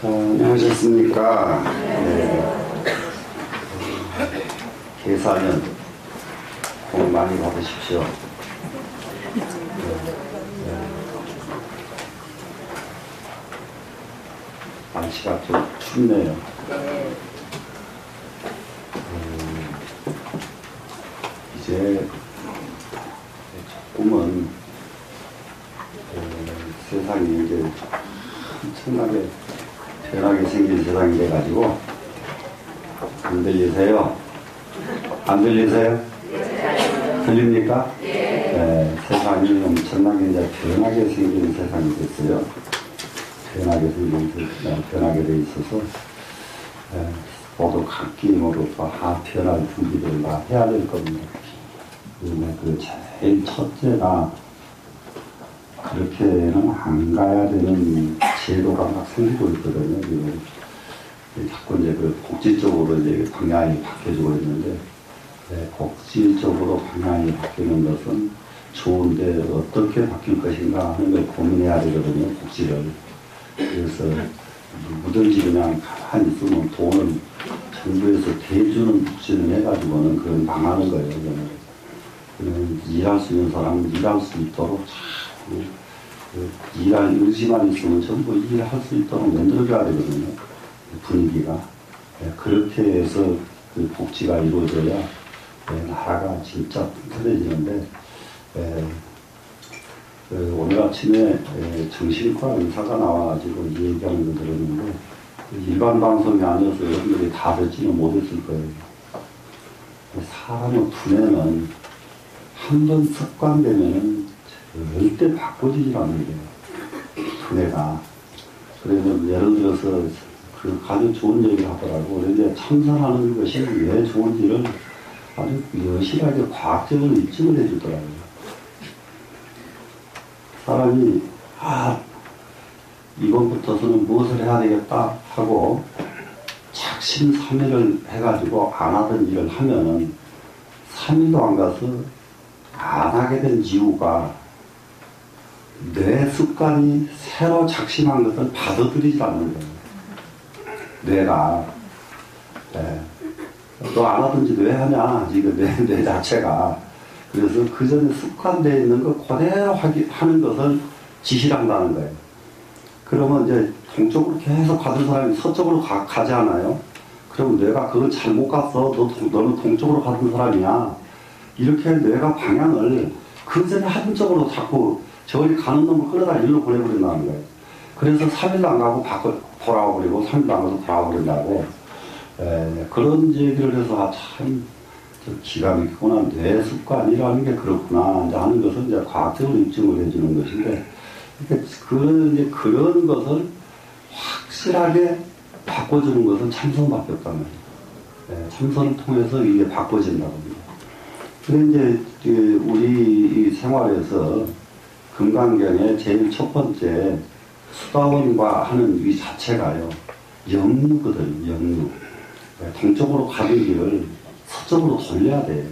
안녕하셨습니까? 개사년 복 많이 받으십시오. 날씨가 좀 춥네요. 이제 조금은 세상이 이제 엄청나게 변하게 생긴 세상이 돼가지고 안 들리세요? 안 들리세요? 들립니까? 네, 세상이 엄청나게 이제 변하게 생긴 세상이 됐어요. 변하게 돼 있어서 모두 각기모두 변할 준비를 다 해야 될 겁니다. 그 제일 첫째가 그렇게는 안 가야 되는 제도가 막 생기고 있거든요. 지금 자꾸 이제 그 복지 쪽으로 이제 방향이 바뀌어지고 있는데, 복지 쪽으로 방향이 바뀌는 것은 좋은데 어떻게 바뀔 것인가 하는 걸 고민해야 되거든요. 복지를. 그래서 누구든지 그냥 가만히 있으면 돈을 정부에서 대주는 복지는 해가지고는 그건 망하는 거예요. 그냥 일할 수 있는 사람은 일할 수 있도록 일할 의지만 있으면 전부 일할 수 있도록 만들어줘야 되거든요. 분위기가. 그렇게 해서 그 복지가 이루어져야 나라가 진짜 튼튼해지는데, 오늘 아침에 정신과 의사가 나와가지고 이 얘기하는 거 들었는데, 일반 방송이 아니어서 여러분들이 다 듣지는 못했을 거예요. 사람의 두뇌는 한 번 습관되면은 절대 바꿔지질 않는 거예요. 두뇌가. 그러면 예를 들어서 그 아주 좋은 얘기를 하더라고. 그런데 참선하는 것이 왜 좋은지를 아주 여실하게 과학적으로 입증을 해주더라고요. 사람이 이번부터서는 무엇을 해야 되겠다 하고 작심삼일을 해가지고 안 하던 일을 하면은 3일도 안 가서 안 하게 된 이유가 뇌 습관이 새로 작심한 것을 받아들이지 않는 거예요. 뇌가. 너 안 하든지 왜 하냐, 지금 뇌 자체가. 그래서 그 전에 습관되어 있는 거 그대로 하는 것을 지시한다는 거예요. 그러면 이제 동쪽으로 계속 가던 사람이 서쪽으로 가지 않아요? 그럼 뇌가 그걸 잘못 갔어. 너는 동쪽으로 가던 사람이야. 이렇게 뇌가 방향을 그 전에 하던 쪽으로 자꾸 저기 가는 놈을 끌어다 일로 보내버린다는 거예요. 그래서 3일도 안 가고 돌아와 버리고 3일도 안 가서 돌아와 버린다고. 그런 얘기를 해서 참 기가 막히구나. 뇌 습관이라는 게 그렇구나 하는 것을 이제 과학적으로 입증을 해주는 것인데, 그런 것을 확실하게 바꿔주는 것은 참선밖에 없다는 거예요. 참선을 통해서 이게 바꿔진다고 합니다. 그런데 이제 우리 생활에서 금강경의 제일 첫 번째 수다원과 하는 이 자체가요, 역류거든요. 역류. 동쪽으로 가는 길을 서쪽으로 돌려야 돼요.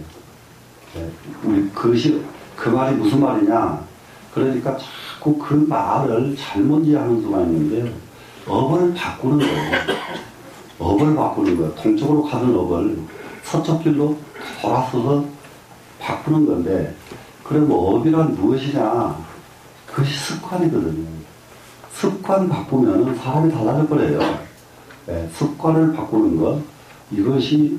그 말이 무슨 말이냐? 그러니까 자꾸 그 말을 잘못 이해하는 수가 있는데, 업을 바꾸는 거예요. 업을 바꾸는 거예요. 동쪽으로 가는 업을 서쪽 길로 돌아서서 바꾸는 건데, 그럼 업이란 무엇이냐? 그것이 습관이거든요. 습관 바꾸면 사람이 달라질 거예요. 습관을 바꾸는 것, 이것이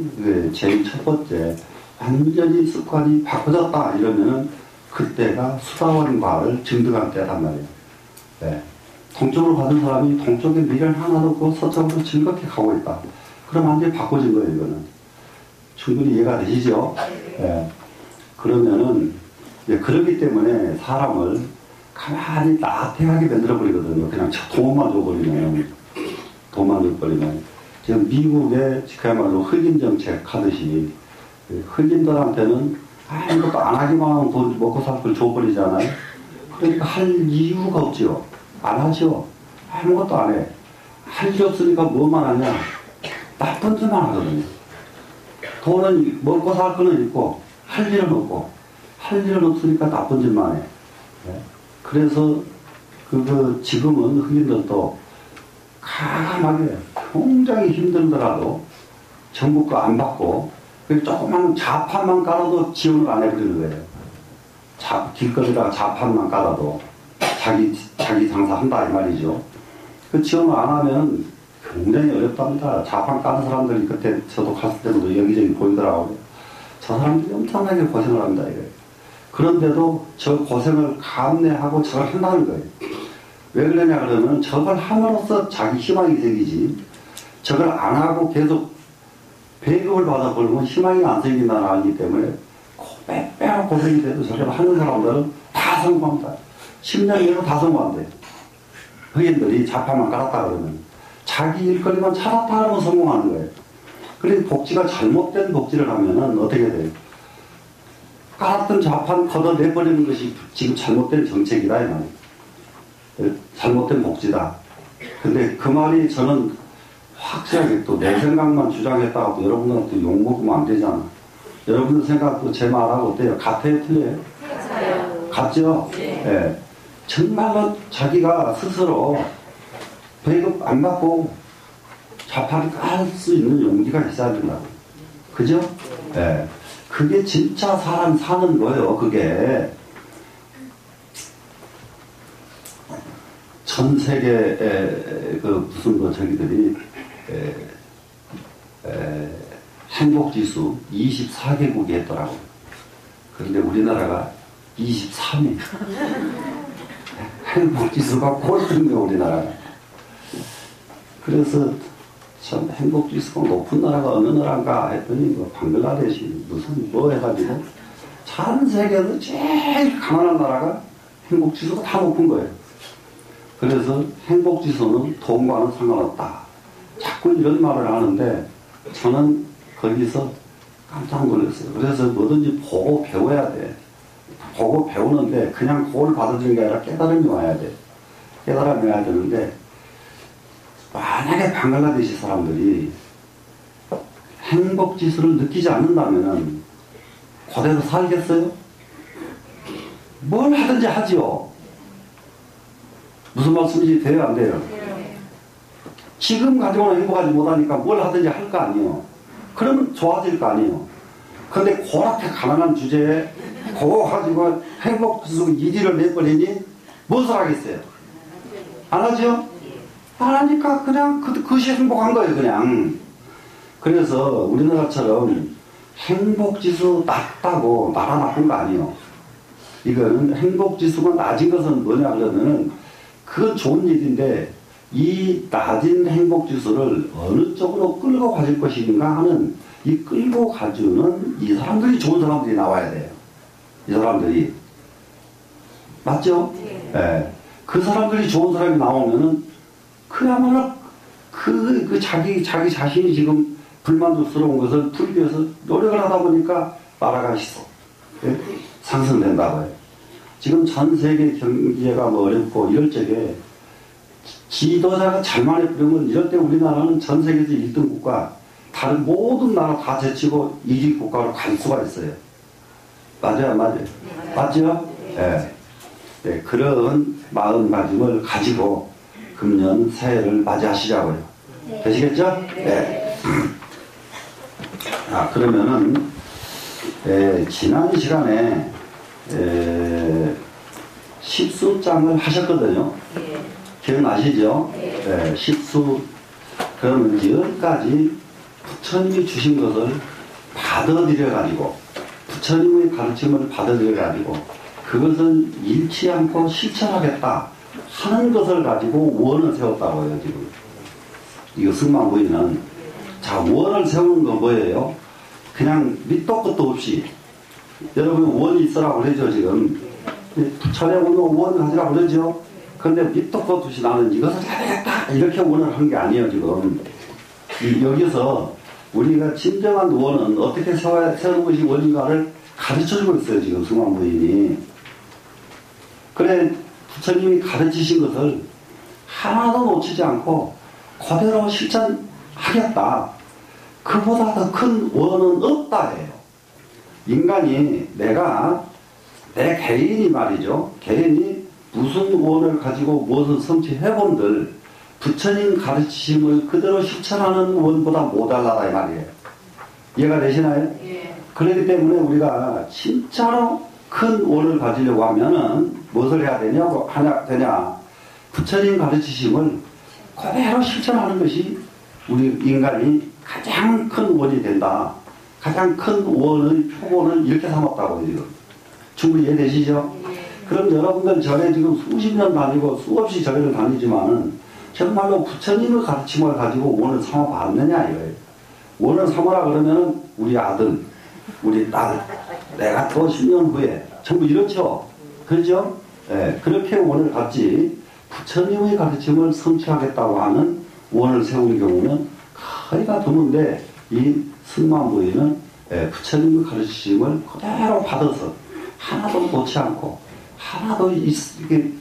제일 첫 번째. 완전히 습관이 바꿔졌다 이러면은 그때가 수다원과를 증득한 때란 말이에요. 동쪽으로 가는 사람이 동쪽에 미련 하나도 없고 서쪽으로 즐겁게 가고 있다. 그럼 완전히 바꿔진 거예요. 이거는 충분히 이해가 되시죠? 그러면은 그러기 때문에 사람을 가만히 나태하게 만들어버리거든요. 그냥 돈만 줘버리면. 지금 미국의 그야말로 흑인 정책 하듯이 흑인들한테는 아무것도 안 하기만 하면 돈 먹고 살 걸 줘버리잖아요. 그러니까 할 이유가 없죠. 안 하죠. 아무것도 안 해. 할 일 없으니까 뭐만 하냐? 나쁜 짓만 하거든요. 돈은 먹고 살 거는 있고 할 일은 없고, 할 일은 없으니까 나쁜 짓만 해. 그래서 지금은 흑인들도 가감하게 굉장히 힘들더라도 정부 거 안 받고 조그만 자판만 깔아도 지원을 안 해버리는 거예요. 길거리다가 자판만 깔아도 자기 장사한다 이 말이죠. 그 지원을 안 하면 굉장히 어렵답니다. 자판 까는 사람들이 그때 저도 갔을 때도 여기저기 보이더라고요. 저 사람들이 엄청나게 고생을 합니다. 이거예요. 그런데도 저 고생을 감내하고 저걸 한다는 거예요. 왜 그러냐 그러면 저걸 함으로써 자기 희망이 생기지, 저걸 안 하고 계속 배급을 받아 벌면 희망이 안 생긴다는 알기 때문에 빼빼로 고생이 돼도 저걸 하는 사람들은 다 성공합니다. 10년 이내로 다 성공한대요. 흑인들이 자판만 깔았다 그러면 자기 일거리만 찾았다 하면 성공하는 거예요. 그런데 복지가 잘못된 복지를 하면은 어떻게 돼요? 깔았던 자판 걷어내버리는 것이 지금 잘못된 정책이다 이 말이에요. 잘못된 복지다. 근데 그 말이 저는 확실하게 또 내 생각만 주장했다고 여러분들한테 욕먹으면 안 되잖아. 여러분들 생각도 제 말하고 어때요? 같아요? 틀려요? 같죠? 네. 정말로 자기가 스스로 배급 안 받고 자판을 깔 수 있는 용기가 있어야 된다고. 그죠? 네. 그게 진짜 사람 사는 거예요. 그게 전 세계의 저기들이 행복지수 24개국이 했더라고요. 그런데 우리나라가 23위. 행복지수가 꼴등인 거예요, 우리나라가. 그래서 참 행복지수가 높은 나라가 어느 나라인가 했더니 뭐 방글라데시 무슨 뭐 해가지고 전 세계에서 제일 가난한 나라가 행복지수가 다 높은 거예요. 그래서 행복지수는 돈과는 상관없다. 자꾸 이런 말을 하는데 저는 거기서 깜짝 놀랐어요. 그래서 뭐든지 보고 배워야 돼. 보고 배우는데 그냥 그걸 받아들이는 게 아니라 깨달음이 와야 돼. 깨달음이 와야 되는데 만약에 방글라데시 사람들이 행복지수를 느끼지 않는다면 그대로 살겠어요? 뭘 하든지 하지요. 무슨 말씀인지 돼요 안 돼요? 지금 가지고는 행복하지 못하니까 뭘 하든지 할 거 아니에요. 그러면 좋아질 거 아니에요. 근데 그렇게 가난한 주제에 그거 가지고 행복지수 1위를 내버리니 무엇을 하겠어요? 안 하죠? 안 하니까 그냥 그것이 행복한 거예요 그냥. 그래서 우리나라처럼 행복지수 낮다고 나라 나쁜 거 아니에요. 이거는 행복지수가 낮은 것은 뭐냐 그러면은 그건 좋은 일인데 이 낮은 행복지수를 어느 쪽으로 끌고 가질 것인가 하는 이 끌고 가주는 이 사람들이 좋은 사람들이 나와야 돼요. 이 사람들이. 맞죠? 네. 그 사람들이 좋은 사람이 나오면은 그야말로 자기 자신이 지금 불만족스러운 것을 풀기 위해서 노력을 하다 보니까 나라가 네? 상승된다고요. 지금 전 세계 경제가 뭐 어렵고 이럴 적에 지도자가 잘만 해버리면 이럴 때 우리나라는 전 세계에서 1등 국가, 다른 모든 나라 다 제치고 1위 국가로 갈 수가 있어요. 맞아요, 맞아요. 맞죠? 네. 네, 그런 마음가짐을 가지고 금년 새해를 맞이하시자고요. 되시겠죠? 네. 그러면은 지난 시간에 십수장을 하셨거든요. 기억나시죠? 네, 십수. 그러면 여기까지 부처님이 주신 것을 받아들여가지고, 부처님의 가르침을 받아들여가지고, 그것을 잃지 않고 실천하겠다 하는 것을 가지고 원을 세웠다고요, 지금. 이거 승만부인은. 자, 원을 세우는 건 뭐예요? 그냥 밑도 끝도 없이. 여러분, 원이 있으라고 그러죠, 지금. 부처님 오늘 원 가지라고 그러죠? 근데 밑도 끝도 없이 나는 이것을 해야 되겠다! 이렇게 원을 한 게 아니에요, 지금. 여기서 우리가 진정한 원은 어떻게 세우는 것이 원인가를 가르쳐주고 있어요, 지금 승만부인이. 그래, 부처님이 가르치신 것을 하나도 놓치지 않고 그대로 실천하겠다. 그보다 더 큰 원은 없다 해요. 인간이 내 개인이 말이죠. 개인이 무슨 원을 가지고 무엇을 성취해본들 부처님 가르치심을 그대로 실천하는 원보다 못달라다 이 말이에요. 이해가 되시나요? 예. 그렇기 때문에 우리가 진짜로 큰 원을 가지려고 하면은 무엇을 해야 되냐? 부처님 가르치심을 그대로 실천하는 것이 우리 인간이 가장 큰 원이 된다. 가장 큰 원의 표본을 이렇게 삼았다고 지금. 충분히 이해되시죠? 예. 그럼 여러분들 절에 지금 수십 년 다니고 수없이 절에를 다니지만은 정말로 부처님의 가르침을 가지고 원을 삼아봤느냐 이거예요. 원을 삼아라 그러면은 우리 아들, 우리 딸, 내가 더 10년 후에 전부 이렇죠. 그렇죠? 예, 그렇게 원을 갖지 부처님의 가르침을 성취하겠다고 하는 원을 세우는 경우는 거의가 드문데 이 승만부인은 부처님의 가르침을 그대로 받아서 하나도 놓지 않고 하나도 이렇게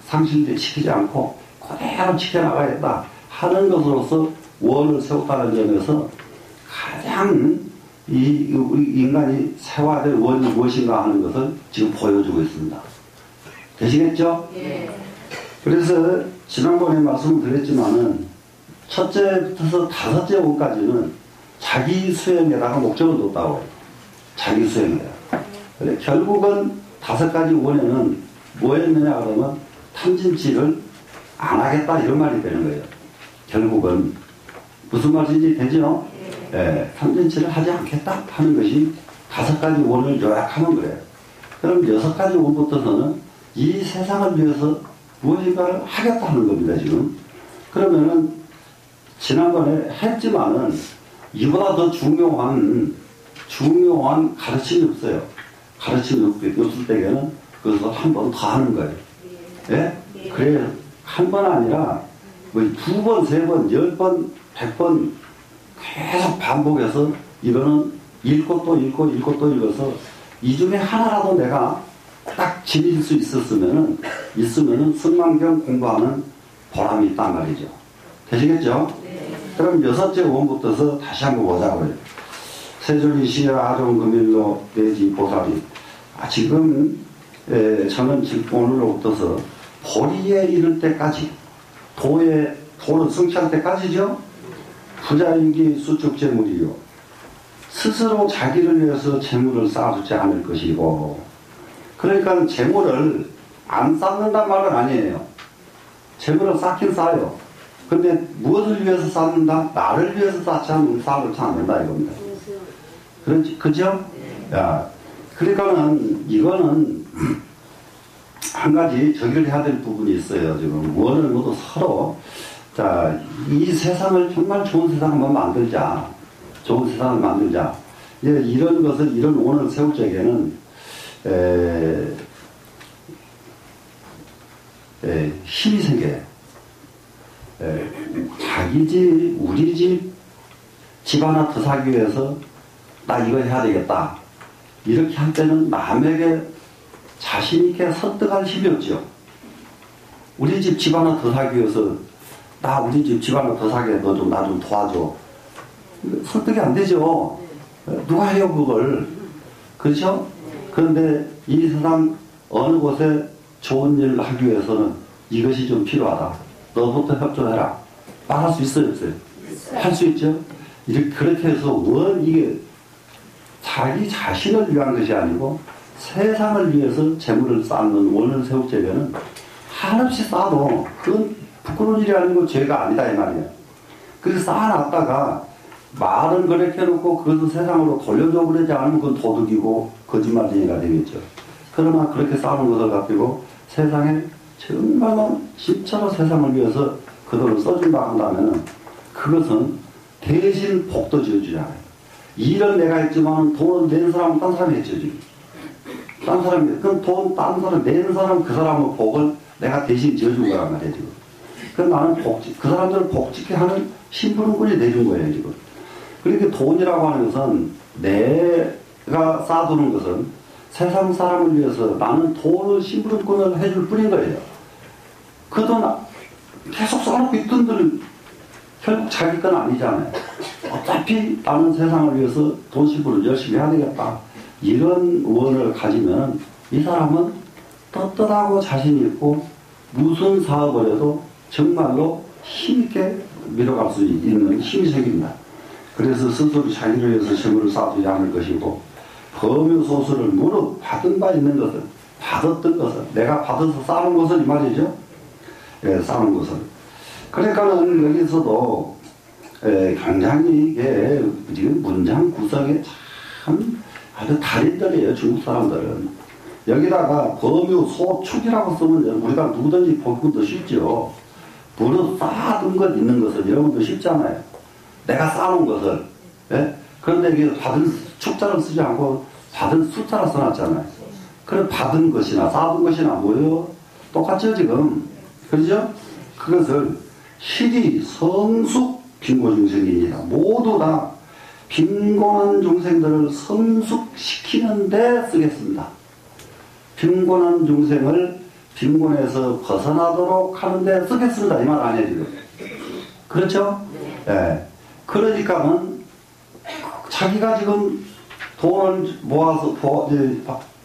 상실시키지 않고 그대로 지켜나가야겠다 하는 것으로서 원을 세웠다는 점에서 가장 우리 인간이 세워야 될 원이 무엇인가 하는 것을 지금 보여주고 있습니다. 되시겠죠? 예. 그래서 지난번에 말씀을 드렸지만은 첫째부터 다섯째 원까지는 자기 수행에다가 목적을 뒀다고 해요. 자기 수행에다가. 근데 결국은 다섯 가지 원에는 뭐였느냐 그러면 탐진치를 안 하겠다 이런 말이 되는 거예요. 결국은 무슨 말인지 되죠? 예, 탐진치를 하지 않겠다 하는 것이 다섯 가지 원을 요약하는 거예요. 그럼 여섯 가지 원부터서는 이 세상을 위해서 무엇인가를 하겠다는 겁니다, 지금. 그러면은, 지난번에 했지만은, 이보다 더 중요한 가르침이 없어요. 가르침이 없을 때에는 그것을 한 번 더 하는 거예요. 예? 그래, 한 번 아니라, 뭐, 두 번, 세 번, 10번, 100번 계속 반복해서 이거는 읽고 또 읽고 읽고 또 읽어서 이 중에 하나라도 내가 딱 지닐 수 있으면은 승만경 공부하는 보람이 있단 말이죠. 되시겠죠? 네. 그럼 여섯째 원부터서 다시 한번 보자고요. 세존이시여 아종금일로 내지 보살이. 지금 저는 지금 오늘로부터서 보리에 이를 때까지 도는 성취할 때까지죠. 부자인기 수축 재물이요. 스스로 자기를 위해서 재물을 쌓아주지 않을 것이고, 그러니까 재물을 안 쌓는단 말은 아니에요. 재물을 쌓긴 쌓아요. 근데 무엇을 위해서 쌓는다? 나를 위해서 쌓지 않으면 된다 이겁니다. 그렇지, 그죠? 야, 그러니까는 이거는 한 가지 저기를 해야 될 부분이 있어요. 지금 원을 모두 서로 자, 이 세상을 정말 좋은 세상을 한번 만들자. 좋은 세상을 만들자. 이제 이런 것을, 이런 원을 세울 적에는, 힘이 생겨요. 자기 집, 우리 집 하나 더 사기 위해서 나 이거 해야 되겠다. 이렇게 할 때는 남에게 자신있게 설득할 힘이 없죠. 우리 집 하나 더 사기 위해서 나 우리 집 하나 더 사게 너 좀 나 좀 도와줘. 설득이 안 되죠. 누가 해요 그걸. 그렇죠? 그런데 이 세상 어느 곳에 좋은 일을 하기 위해서는 이것이 좀 필요하다. 너부터 협조해라. 말할 수 있어요 없어요? 할 수 있죠? 이렇게 그렇게 해서 이게 자기 자신을 위한 것이 아니고 세상을 위해서 재물을 쌓는 원을 세울 적에는 한없이 쌓아도 그건 부끄러운 일이 아니고 죄가 아니다 이 말이에요. 그래서 쌓아놨다가 말은 그렇게 해놓고 그것을 세상으로 돌려줘 그러지 않으면 그건 도둑이고 거짓말쟁이가 되겠죠. 그러나 그렇게 쌓은 것을 가지고 세상에 정말로 진짜로 세상을 위해서 그 돈을 써준다 한다면 그것은 대신 복도 지어주잖아요. 일은 내가 했지만 돈을 낸 사람은 딴 사람이 했죠 지금. 딴 사람이 그럼 돈 딴 사람 낸 사람 그 사람의 복을 내가 대신 지어준 거란 말이에요 지금. 그럼 나는 그 사람들을 복지케 하는 심부름꾼이 돼준 거예요 지금. 그러니까 돈이라고 하는 것은 내가 쌓아두는 것은 세상 사람을 위해서 나는 돈을 심부름꾼을 해줄 뿐인 거예요. 그 돈 계속 쌓아놓고 있던들 결국 자기 건 아니잖아요. 어차피 나는 세상을 위해서 돈 심부름 열심히 해야 되겠다. 이런 원을 가지면 이 사람은 떳떳하고 자신 있고 무슨 사업을 해도 정말로 힘있게 밀어갈 수 있는 힘이 생깁니다. 그래서 스스로 자기를 위해서 시험을 쌓지 않을 것이고 법유소수를 무릇 받은 바 있는 것을 받았던 것을 내가 받아서 쌓는 것을 이 말이죠. 예, 쌓는 것을. 그러니까는 여기서도 굉장히 이게 지금 문장 구성에 참 아주 달인들이에요. 중국 사람들은. 여기다가 법유소축이라고 쓰면 우리가 누구든지 보기도 쉽죠. 무릇 쌓아둔 것 있는 것을 여러분도 쉽잖아요. 내가 쌓아놓은 것을. 예? 그런데 이게 받은 축자를 쓰지 않고 받은 숫자를 써놨잖아요. 그래 받은 것이나 쌓아둔 것이나 뭐예요? 똑같죠 지금. 그렇죠? 그것을 실이 성숙 빈곤중생이니라. 모두 다 빈곤한 중생들을 성숙시키는 데 쓰겠습니다. 빈곤한 중생을 빈곤에서 벗어나도록 하는 데 쓰겠습니다. 이 말 아니에요 지금. 그렇죠? 예. 그러니까는 자기가 지금 돈을 모아서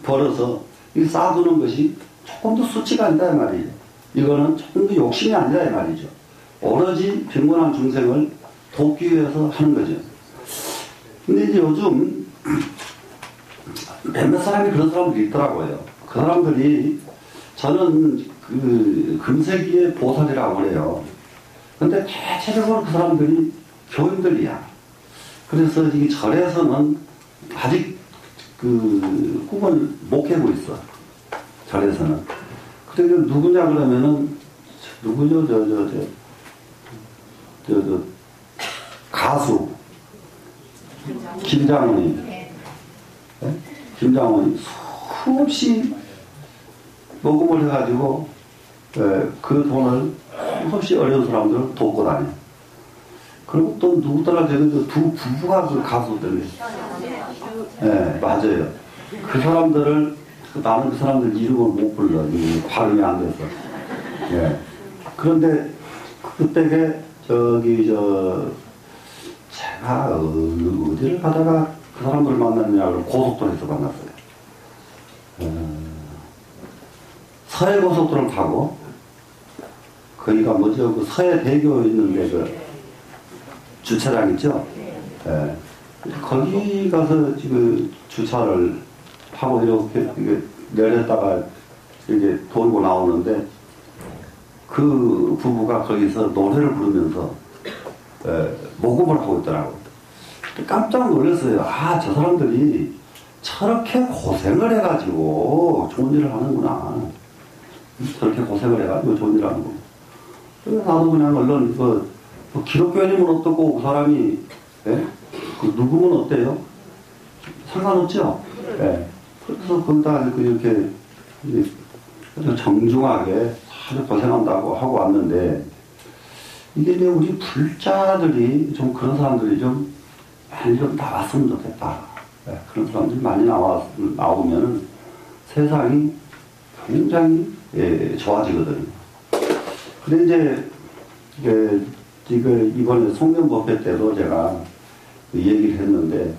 벌어서 쌓아두는 것이 조금도 수치가 아니다 이 말이죠. 이거는 조금도 욕심이 아니다 이 말이죠. 오로지 빈곤한 중생을 돕기 위해서 하는 거죠. 근데 이제 요즘 몇몇 사람이 그런 사람들이 있더라고요. 그 사람들이 저는 그 금세기의 보살이라고 그래요. 근데 대체적으로 그 사람들이 교인들이야. 그래서 이 절에서는 아직 그 꿈을 못 깨고 있어. 절에서는. 그래 누구냐 그러면은 누구죠? 가수 김장훈이. 네? 김장훈이 수없이 모금을 해가지고 그 돈을 수없이 어려운 사람들을 돕고 다녀. 그리고 또 누구더라 저는 두 부부가 그 가수들이. 네, 맞아요. 그 사람들을 나는 그 사람들 이름을 못 불러. 발음이 안 돼서. 예. 그런데 그때게 제가 어디를 가다가 그 사람들을 만났냐고 고속도로에서 만났어요. 서해고속도로를 타고 거기가 뭐죠? 그 서해대교 있는데 그 주차장 있죠? 예. 거기 가서 지금 주차를 하고 이렇게 내렸다가 이렇게 돌고 나오는데 그 부부가 거기서 노래를 부르면서 모금을 하고 있더라고요. 깜짝 놀랐어요. 아, 저 사람들이 저렇게 고생을 해가지고 좋은 일을 하는구나. 저렇게 고생을 해가지고 좋은 일을 하는구나. 그래서 나도 그냥 얼른 기독교인이면 어떻고 그 사람이 그 누구면 어때요? 상관없죠? 예. 그래서 거기다 이렇게 정중하게 아주 고생한다고 하고 왔는데 이게 이제 우리 불자들이 좀 그런 사람들이 좀 많이 좀 나왔으면 좋겠다. 예. 그런 사람들이 많이 나오면은 세상이 굉장히 좋아지거든요. 근데 이제 이번에 송년법회 때도 제가 얘기를 했는데,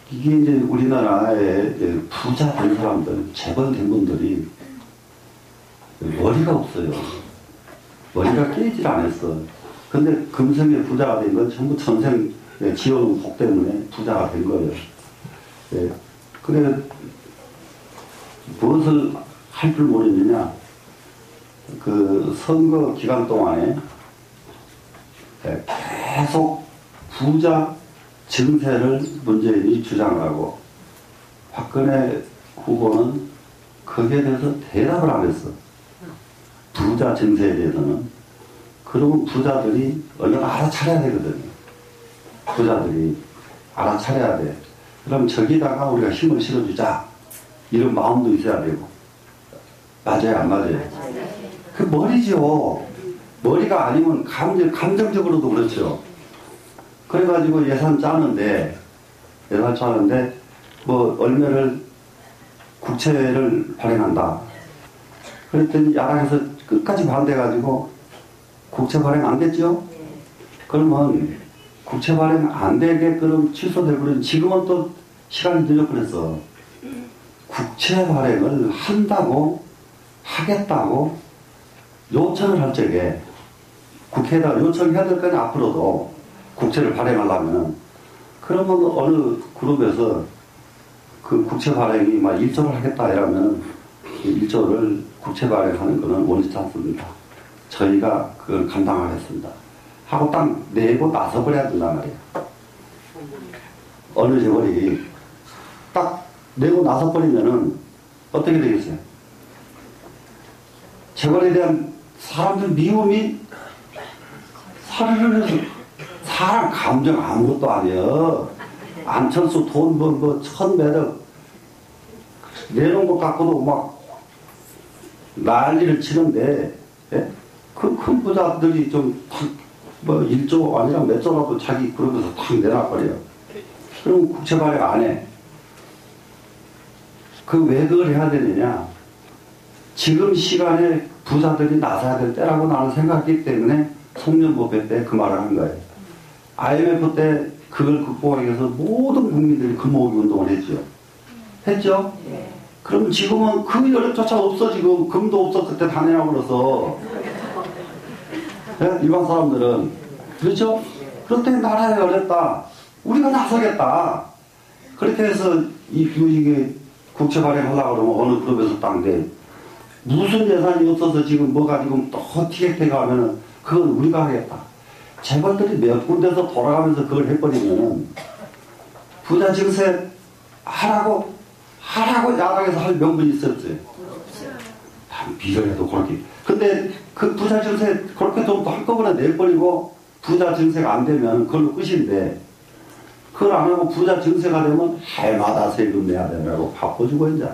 이게 이제 우리나라의 부자 된 사람들, 재벌 된 분들이 머리가 없어요. 머리가 깨질 않았어. 근데 금생에 부자가 된 건 전부 전생 지어놓은 복 때문에 부자가 된 거예요. 예. 그래, 무엇을 할 줄 모르느냐. 그 선거 기간 동안에 계속 부자 증세를 문재인이 주장을 하고 박근혜 후보는 거기에 대해서 대답을 안 했어. 부자 증세에 대해서는. 그러면 부자들이 얼른 알아차려야 되거든요. 부자들이 알아차려야 돼. 그럼 저기다가 우리가 힘을 실어주자. 이런 마음도 있어야 되고. 맞아요, 안 맞아요? 그 머리죠. 머리가 아니면 감정적으로도 그렇죠. 그래가지고 예산 짜는데 뭐 얼마를 국채를 발행한다. 그랬더니 야당에서 끝까지 반대해가지고 국채 발행 안 됐죠? 그러면 국채 발행 안 되게끔 취소되고 지금은 또 시간이 늦어버렸어. 국채 발행을 한다고 하겠다고 요청을 할 적에 국회에다 요청해야 될 거냐 앞으로도 국채를 발행하려면 그러면 어느 그룹에서 그 국채 발행이 막 1조를 하겠다 이러면 1조를 국채 발행하는 거는 원치 않습니다. 저희가 그걸 감당하겠습니다. 하고 딱 내고 나서버려야 된단 말이에요. 어느 재벌이 딱 내고 나서버리면은 어떻게 되겠어요? 재벌에 대한 사람들 미움이 사르르 사람 감정 아무것도 아니에요. 안철수 돈 뭐 천매력 내놓은 것 갖고도 막 난리를 치는데 예? 그 큰 부자들이 좀 뭐 1조 아니라 몇 조라도 자기 그룹에서 탁 내놔버려요. 그럼 국채 발행 안 해. 그 왜 그걸 해야 되느냐? 지금 시간에 부자들이 나서야 될 때라고 나는 생각했기 때문에 송년법회 때 그 말을 한 거예요. IMF 때 그걸 극복하기 위해서 모든 국민들이 금모으기 운동을 했죠. 했죠? 네. 그럼 지금은 그 여력조차 없어. 지금 금도 없어. 그때 다 내놔버려서. 네? 일반 사람들은. 그렇죠? 그렇다고 나라에 어렵다. 우리가 나서겠다. 그렇게 해서 이게 국채 발행하려고 그러면 어느 그룹에서 딱 내. 무슨 예산이 없어서 지금 뭐가 지금 또 티격태격 하면은 그건 우리가 하겠다. 재벌들이 몇 군데서 돌아가면서 그걸 해버리면은 부자 증세 하라고 야당에서 할 명분이 있었어요. 비전에도 그렇게. 근데 그 부자 증세 그렇게 좀 한꺼번에 내버리고 부자 증세가 안 되면 그걸로 끝인데 그걸 안 하고 부자 증세가 되면 해마다 세금 내야 되라고 바꿔주고 이제.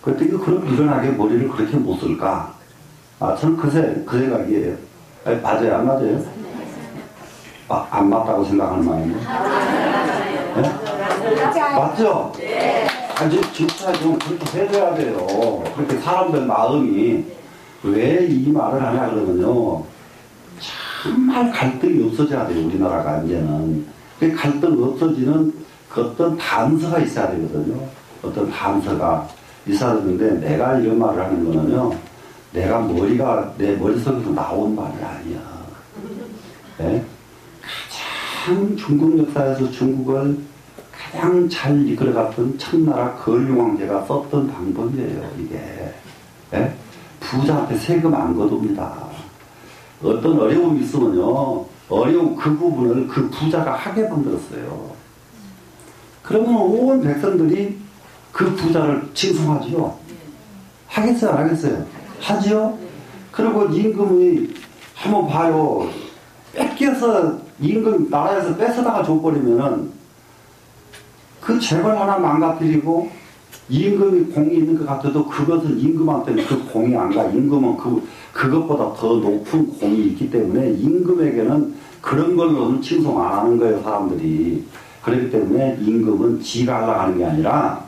그때 그런 미련하게 머리를 그렇게 못 쓸까? 저는 그 생각이에요. 맞아요, 안 맞아요? 안 맞다고 생각하는 마음이에요? 네? 맞죠? 아니, 진짜 좀 그렇게 해줘야 돼요. 그렇게 사람들 마음이 왜 이 말을 하냐 그러면요. 정말 갈등이 없어져야 돼요, 우리나라가 이제는. 그 갈등 없어지는 그 어떤 단서가 있어야 되거든요. 어떤 단서가 있어야 되는데 내가 이런 말을 하는 거는요. 내가 내 머릿속에서 나온 말이 아니야. 네? 가장 중국 역사에서 중국을 가장 잘 이끌어갔던 청나라 건륭왕제가 썼던 방법이에요, 이게. 네? 부자한테 세금 안 거둡니다. 어떤 어려움이 있으면요, 어려운 그 부분을 그 부자가 하게 만들었어요. 그러면 온 백성들이 그 부자를 칭송하지요. 하겠어요, 안 하겠어요? 하지요? 그리고 임금이 한번 봐요. 뺏겨서 임금 나라에서 뺏어다가 줘버리면은 그 재벌 하나 망가뜨리고 임금이 공이 있는 것 같아도 그것은 임금한테는 그 공이 안 가. 임금은 그것보다 더 높은 공이 있기 때문에 임금에게는 그런 걸로는 칭송 안 하는 거예요, 사람들이. 그렇기 때문에 임금은 지가 하려고 하는 게 아니라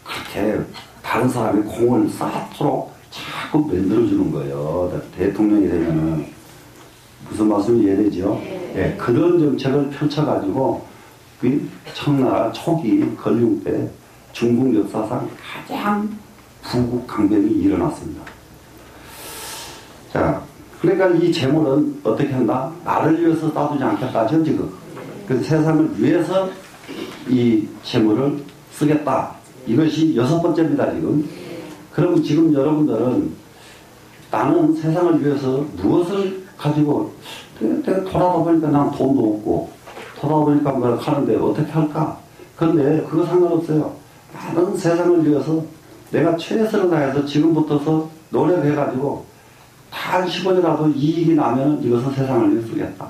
그렇게 다른 사람이 공을 쌓도록 자꾸 만들어주는 거예요. 대통령이 되면은. 무슨 말씀이 이해되죠? 예, 그런 정책을 펼쳐가지고 그 청나라 초기 건륭 때 중국 역사상 가장 부국 강변이 일어났습니다. 자, 그러니까 이 재물은 어떻게 한다? 나를 위해서 놔두지 않겠다죠, 지금. 그래서 세상을 위해서 이 재물을 쓰겠다. 이것이 6번째입니다, 지금. 그러면 지금 여러분들은 나는 세상을 위해서 무엇을 가지고 내가 돌아다 보니까 난 돈도 없고 돌아다 보니까 뭘 하는데 어떻게 할까? 그런데 그거 상관없어요. 나는 세상을 위해서 내가 최선을 다해서 지금부터서 노력해가지고 단 10원이라도 이익이 나면 이것은 세상을 위해 쓰겠다.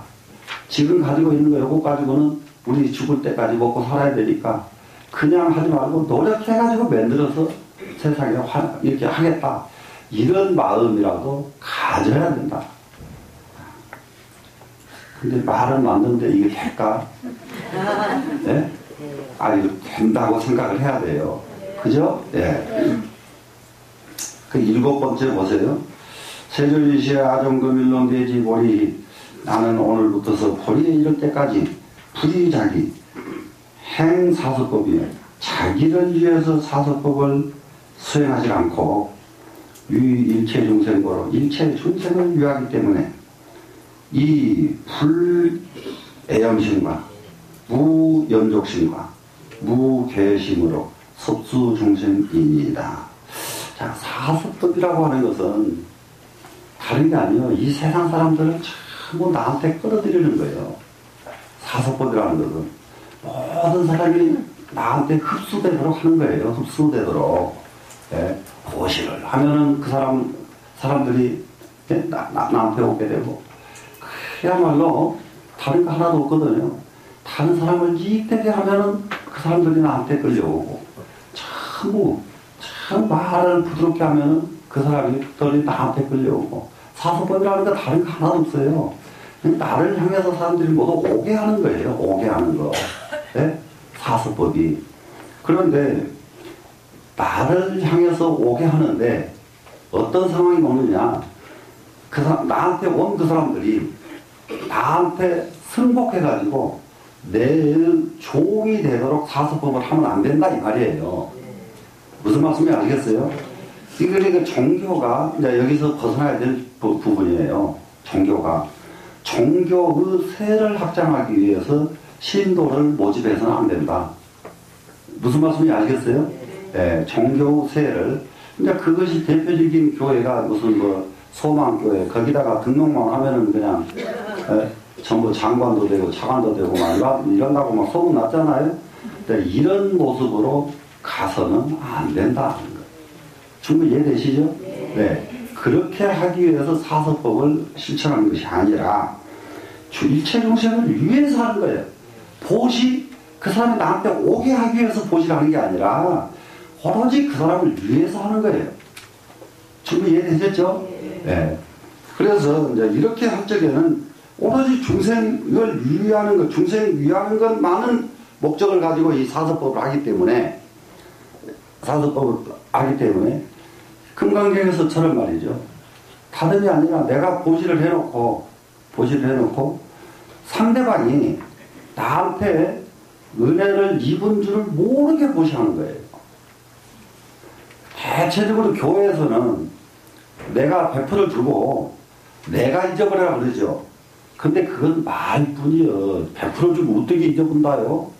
지금 가지고 있는 거 요거 가지고는 우리 죽을 때까지 먹고 살아야 되니까 그냥 하지 말고 노력해가지고 만들어서 세상에 이렇게 하겠다. 이런 마음이라도 가져야 된다. 근데 말은 맞는데 이게 될까? 네? 이거 된다고 생각을 해야 돼요. 그죠? 예. 그 7번째 보세요. 세조유시의 아종금일론 대지 보리 나는 오늘부터서 보리에 이를 때까지 불이자기 행사서법이에요. 자기를 위해서 사서법을 수행하지 않고 일체 중생고로 일체 중생을 위하기 때문에 이 불애염심과 무연족심과 무계심으로 섭수중생입니다. 자, 사서법이라고 하는 것은 다른 게 아니에요. 이 세상 사람들을 전부 나한테 끌어들이는 거예요. 사서법이라는 것은 모든 사람이 나한테 흡수되도록 하는 거예요. 흡수되도록. 예, 보시를 하면은 그 사람들이 예, 나한테 오게 되고, 그야말로 다른 거 하나도 없거든요. 다른 사람을 이익되게 하면은 그 사람들이 나한테 끌려오고, 참 말을 부드럽게 하면은 그 사람들이 나한테 끌려오고, 사서법이라는 거 다른 거 하나도 없어요. 나를 향해서 사람들이 모두 오게 하는 거예요. 오게 하는 거. 예? 사서법이. 그런데 나를 향해서 오게 하는데 어떤 상황이 오느냐, 나한테 온 그 사람들이 나한테 승복해가지고 내 종이 되도록 사서법을 하면 안 된다 이 말이에요. 무슨 말씀인지 알겠어요? 그러니까 종교가 이제 여기서 벗어나야 될 부분이에요. 종교의 세를 확장하기 위해서 신도를 모집해서는 안 된다. 무슨 말씀인지 알겠어요? 네, 종교 세를. 이제 그것이 대표적인 교회가 무슨 소망교회, 거기다가 등록만 하면은 그냥, 전부 장관도 되고 차관도 되고 막 이런다고 막 소문 났잖아요? 이런 모습으로 가서는 안 된다. 충분히 이해되시죠? 네. 그렇게 하기 위해서 사서법을 실천하는 것이 아니라 일체 중생을 위해서 하는 거예요. 보시, 그 사람이 나한테 오게 하기 위해서 보시를 하는 게 아니라 오로지 그 사람을 위해서 하는 거예요. 충분히 이해되셨죠? 네. 그래서 이제 이렇게 할 적에는 오로지 중생을 위하는 것, 중생을 위하는 것만은 목적을 가지고 이 사서법을 하기 때문에, 금강경에서처럼 말이죠. 다름이 아니라 내가 보시를 해놓고 상대방이 나한테 은혜를 입은 줄을 모르게 보시하는 거예요. 대체적으로 교회에서는 내가 100%를 주고 내가 잊어버려라 그러죠. 근데 그건 말뿐이요. 100% 주면 어떻게 잊어본다요?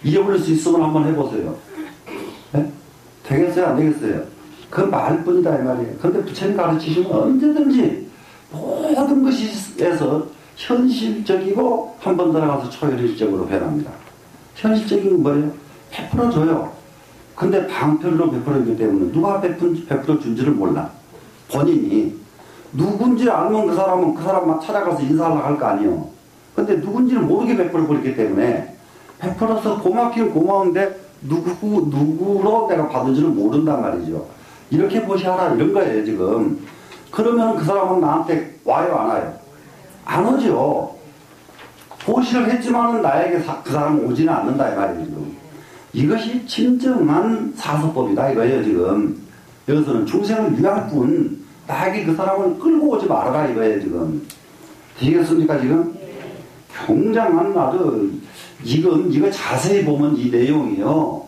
잊어버릴 수 있으면 한번 해보세요. 네? 되겠어요? 안 되겠어요? 그건 말뿐이다 이 말이에요. 그런데 부처님 가르치시면 언제든지 모든 것에서 현실적이고 한 번 들어가서 초현실적으로 변합니다. 현실적인 건 뭐예요? 100% 줘요. 근데 방편으로 100%이기 때문에 누가 100% 준지를 몰라. 본인이 누군지 알면 그 사람만 찾아가서 인사하려고 할 거 아니에요. 근데 누군지를 모르게 100% 버렸기 때문에 100%서 고맙긴 고마운데 누구로 내가 받은지를 모른단 말이죠. 이렇게 보시하라 이런 거예요 지금. 그러면 그 사람은 나한테 와요 안 와요? 안 오죠. 보시를 했지만은 나에게 그 사람은 오지는 않는다 이 말이에요 지금. 이것이 진정한 사서법이다 이거예요 지금. 여기서는 중생을 위할 뿐 나에게 그 사람을 끌고 오지 말아라 이거예요 지금. 되시겠습니까 지금? 굉장한 아주 이거 자세히 보면 이 내용이요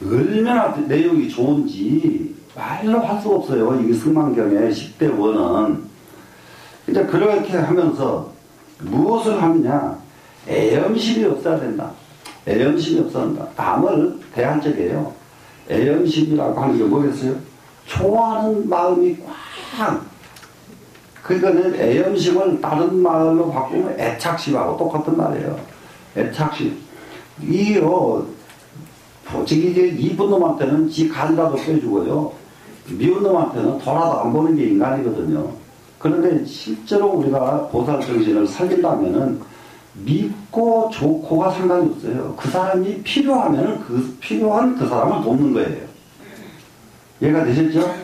얼마나 내용이 좋은지 말로 할 수가 없어요. 이게 승만경의 10대 원은. 이제 그렇게 하면서 무엇을 하느냐? 애염심이 없어야 된다. 애염심이 없어야 한다. 남을 대할 적이에요. 애염심이라고 하는 게 뭐겠어요? 좋아하는 마음이 꽉. 그러니까 애염심을 다른 말로 바꾸면 애착심하고 똑같은 말이에요. 애착심. 이게 이쁜 놈한테는 지 간이라도 빼주고요. 미운 놈한테는 돌아도 안 보는 게 인간이거든요. 그런데 실제로 우리가 보살정신을 살린다면은 믿고 좋고가 상관이 없어요. 그 사람이 필요하면은 필요한 그 사람을 돕는 거예요. 이해가 되셨죠?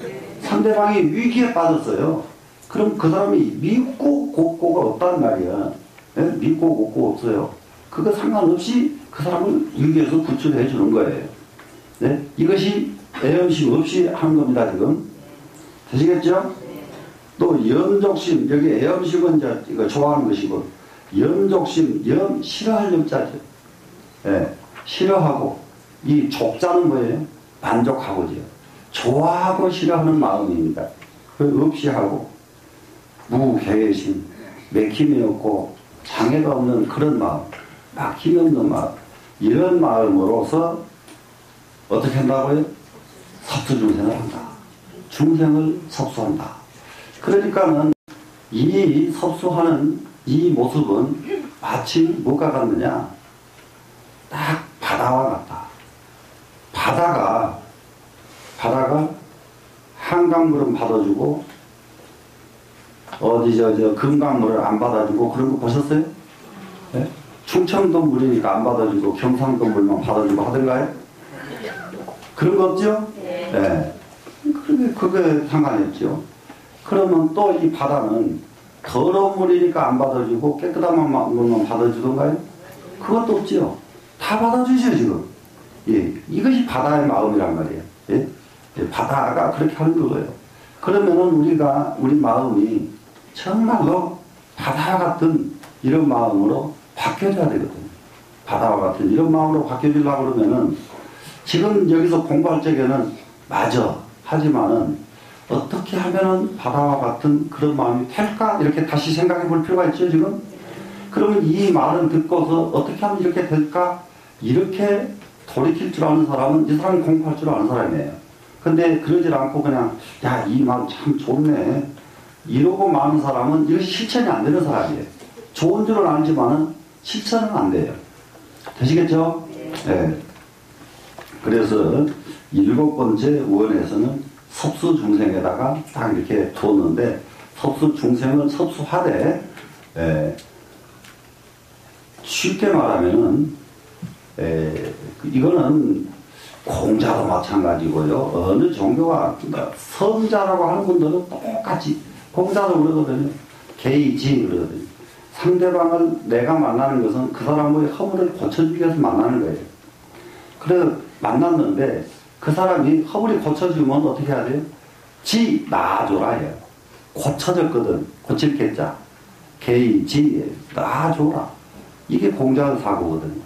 상대방이 위기에 빠졌어요. 그럼 그 사람이 믿고 곱고가 없단 말이야. 네? 믿고 곱고 없어요. 그거 상관없이 그 사람을 위기에서 구출해 주는 거예요. 네? 이것이 애염심 없이 하는 겁니다, 지금. 되시겠죠? 또, 연족심, 여기 애염심은 이거 좋아하는 것이고, 연족심, 싫어할 염자죠. 네. 싫어하고, 이 족자는 뭐예요? 만족하고지요. 좋아하고 싫어하는 마음입니다. 그 없이 하고 무계획심, 맥힘이 없고 장애가 없는 그런 마음, 막힘이 없는 마음, 이런 마음으로서 어떻게 한다고요? 섭수중생을 한다. 중생을 섭수한다. 그러니까는 이 섭수하는 이 모습은 마치 뭐가 같느냐? 딱 바다와 같다. 바다가 한강물은 받아주고 어디 금강물을 안 받아주고 그런 거 보셨어요? 네? 충청도 물이니까 안 받아주고 경상도 물만 받아주고 하던가요? 그런 거 없죠? 네. 그게 상관이 없죠. 그러면 또 이 바다는 더러운 물이니까 안 받아주고 깨끗한 물만 받아주던가요? 그것도 없죠. 다 받아주죠, 지금. 예. 이것이 바다의 마음이란 말이에요. 예? 예. 바다가 그렇게 하는 거예요. 그러면은 우리 마음이 정말로 바다와 같은 이런 마음으로 바뀌어져야 되거든요. 바다와 같은 이런 마음으로 바뀌어지려고 그러면은 지금 여기서 공부할 적에는 맞아. 하지만은 어떻게 하면은 바다와 같은 그런 마음이 될까? 이렇게 다시 생각해 볼 필요가 있죠, 지금? 그러면 이 말을 듣고서 어떻게 하면 이렇게 될까? 이렇게 돌이킬 줄 아는 사람은 이 사람이 공부할 줄 아는 사람이에요. 근데 그러질 않고 그냥, 야, 이 말 참 좋네. 이러고 마는 사람은 이것이 실천이 안 되는 사람이에요. 좋은 줄은 알지만은 실천은 안 돼요. 되시겠죠? 네. 그래서 7번째 원에서는 섭수중생에다가 딱 이렇게 두었는데, 섭수중생을 섭수하되, 쉽게 말하면은, 이거는 공자도 마찬가지고요. 어느 종교가, 선자라고 하는 분들은 똑같이, 공자도 그러거든요. 개의지 그러거든요. 상대방을 내가 만나는 것은 그 사람의 허물을 고쳐주기 위해서 만나는 거예요. 그래, 만났는데, 그 사람이 허물이 고쳐지면 어떻게 해야 돼요? 지 나아줘라 해요. 고쳐졌거든. 고칠 게자. 개의지 나아줘라. 이게 공자의 사고거든요.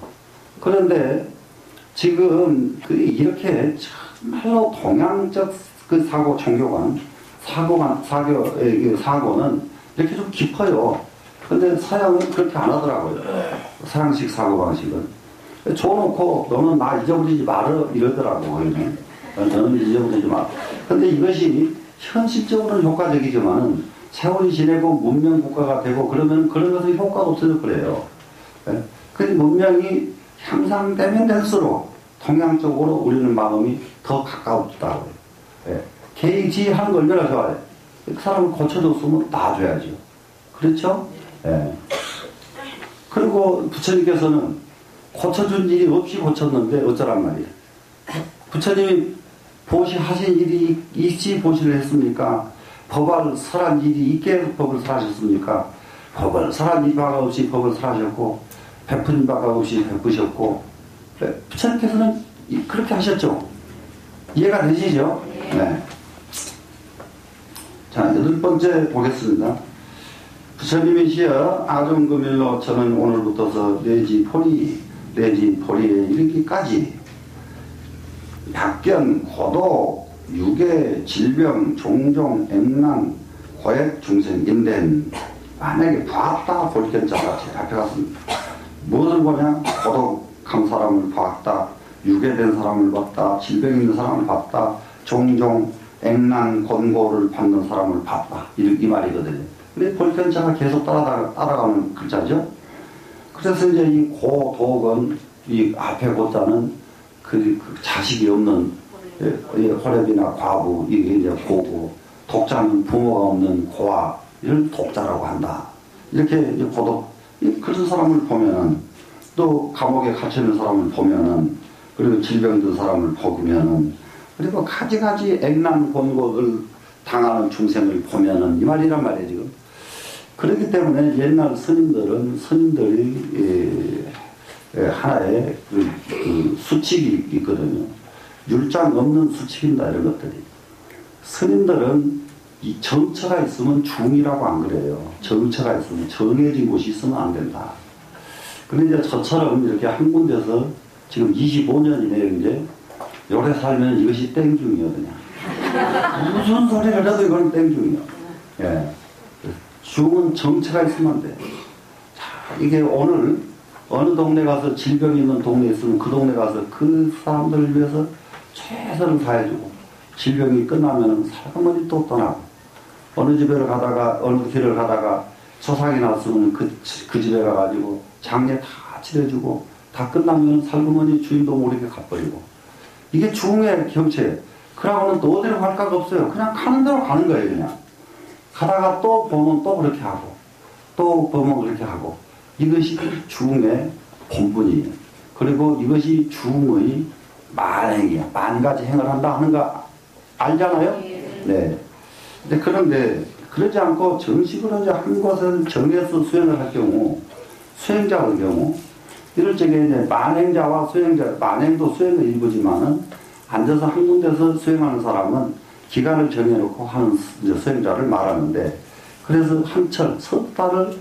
그런데 지금 이렇게 정말로 동양적 그 사고 종교관, 사고는 이렇게 좀 깊어요. 근데 서양은 그렇게 안 하더라고요. 서양식 사고방식은. 줘놓고 너는 나 잊어버리지 말어 이러더라고. 너는 잊어버리지 마. 근데 이것이 현실적으로는 효과적이지만은 세월이 지내고 문명 국가가 되고 그러면 그런 것은 효과가 없어져 그래요. 그 문명이 향상되면 될수록 동양적으로 우리는 마음이 더 가까워지더라고요. 개의지 하는 걸 얼마나 좋아해. 그 사람을 고쳐줬으면 놔줘야죠. 그렇죠? 그리고 부처님께서는 고쳐준 일이 없이 고쳤는데 어쩌란 말이에요. 부처님이 보시하신 일이 있지 보시를 했습니까? 법을 설한 일이 있게 법을 설하셨습니까? 법을 설한 일 바가 없이 법을 설하셨고 베푼 바가 없이 베푸셨고 부처님께서는 그렇게 하셨죠. 이해가 되시죠? 네. 자, 8번째 보겠습니다. 부처님이시여 아종금일로 저는 오늘부터서 내지포리에 이르기까지 약견, 고독, 유괴, 질병, 종종, 액랑, 고액, 중생, 인된 만약에 봤다 볼견자가 제 앞에 갔습니다. 무엇을 보냐? 고독한 사람을 봤다, 유괴된 사람을 봤다, 질병 있는 사람을 봤다, 종종, 액랑, 권고를 받는 사람을 봤다. 이 말이거든요. 근데 볼견자가 계속 따라가는 글자죠. 그래서 이제 이 고독은 이 앞에 고자는 그 자식이 없는 호랩이나 과부, 이게 이제 고고, 독자는 부모가 없는 고아, 이걸 독자라고 한다. 이렇게 고독, 그런 사람을 보면은, 또 감옥에 갇혀있는 사람을 보면은, 그리고 질병 든 사람을 보면은, 그리고 가지가지 액난 곤곡을 당하는 중생을 보면은, 이 말이란 말이에요, 지금. 그렇기 때문에 옛날 스님들이 하나의 그 수칙이 있거든요. 율장 없는 수칙인다, 이런 것들이. 스님들은 이 정처가 있으면 중이라고 안 그래요. 정처가 있으면 정해진 곳이 있으면 안 된다. 근데 이제 저처럼 이렇게 한 군데서 지금 25년이네요, 이제. 요래 살면 이것이 땡중이요, 그냥. 무슨 소리를 해도 이건 땡중이요. 예. 중은 정체가 있으면 안 돼. 자, 이게 오늘 어느 동네 가서 질병이 있는 동네에 있으면 그 동네 가서 그 사람들을 위해서 최선을 다해주고, 질병이 끝나면 살그머니 또 떠나고, 어느 집에 가다가, 어느 길을 가다가 조상이 났으면 그 집에 가가지고 장례 다 치러주고, 다 끝나면 살그머니 주인도 모르게 가버리고. 이게 중의 경체. 그러고는 또 어디로 갈 데가 없어요. 그냥 가는 대로 가는 거예요, 그냥. 가다가 또 보면 또 그렇게 하고, 또 보면 그렇게 하고. 이것이 중의 본분이에요. 그리고 이것이 중의 만행이야. 만 가지 행을 한다 하는 거 알잖아요? 네. 근데 그런데 그러지 않고 정식으로 이제 한 것을 정해서 수행을 할 경우, 수행자의 경우, 이럴 적에 이제 만행자와 수행자, 만행도 수행의 일부지만은 앉아서 한 군데서 수행하는 사람은 기간을 정해놓고 하는 수행자를 말하는데, 그래서 한철, 석 달을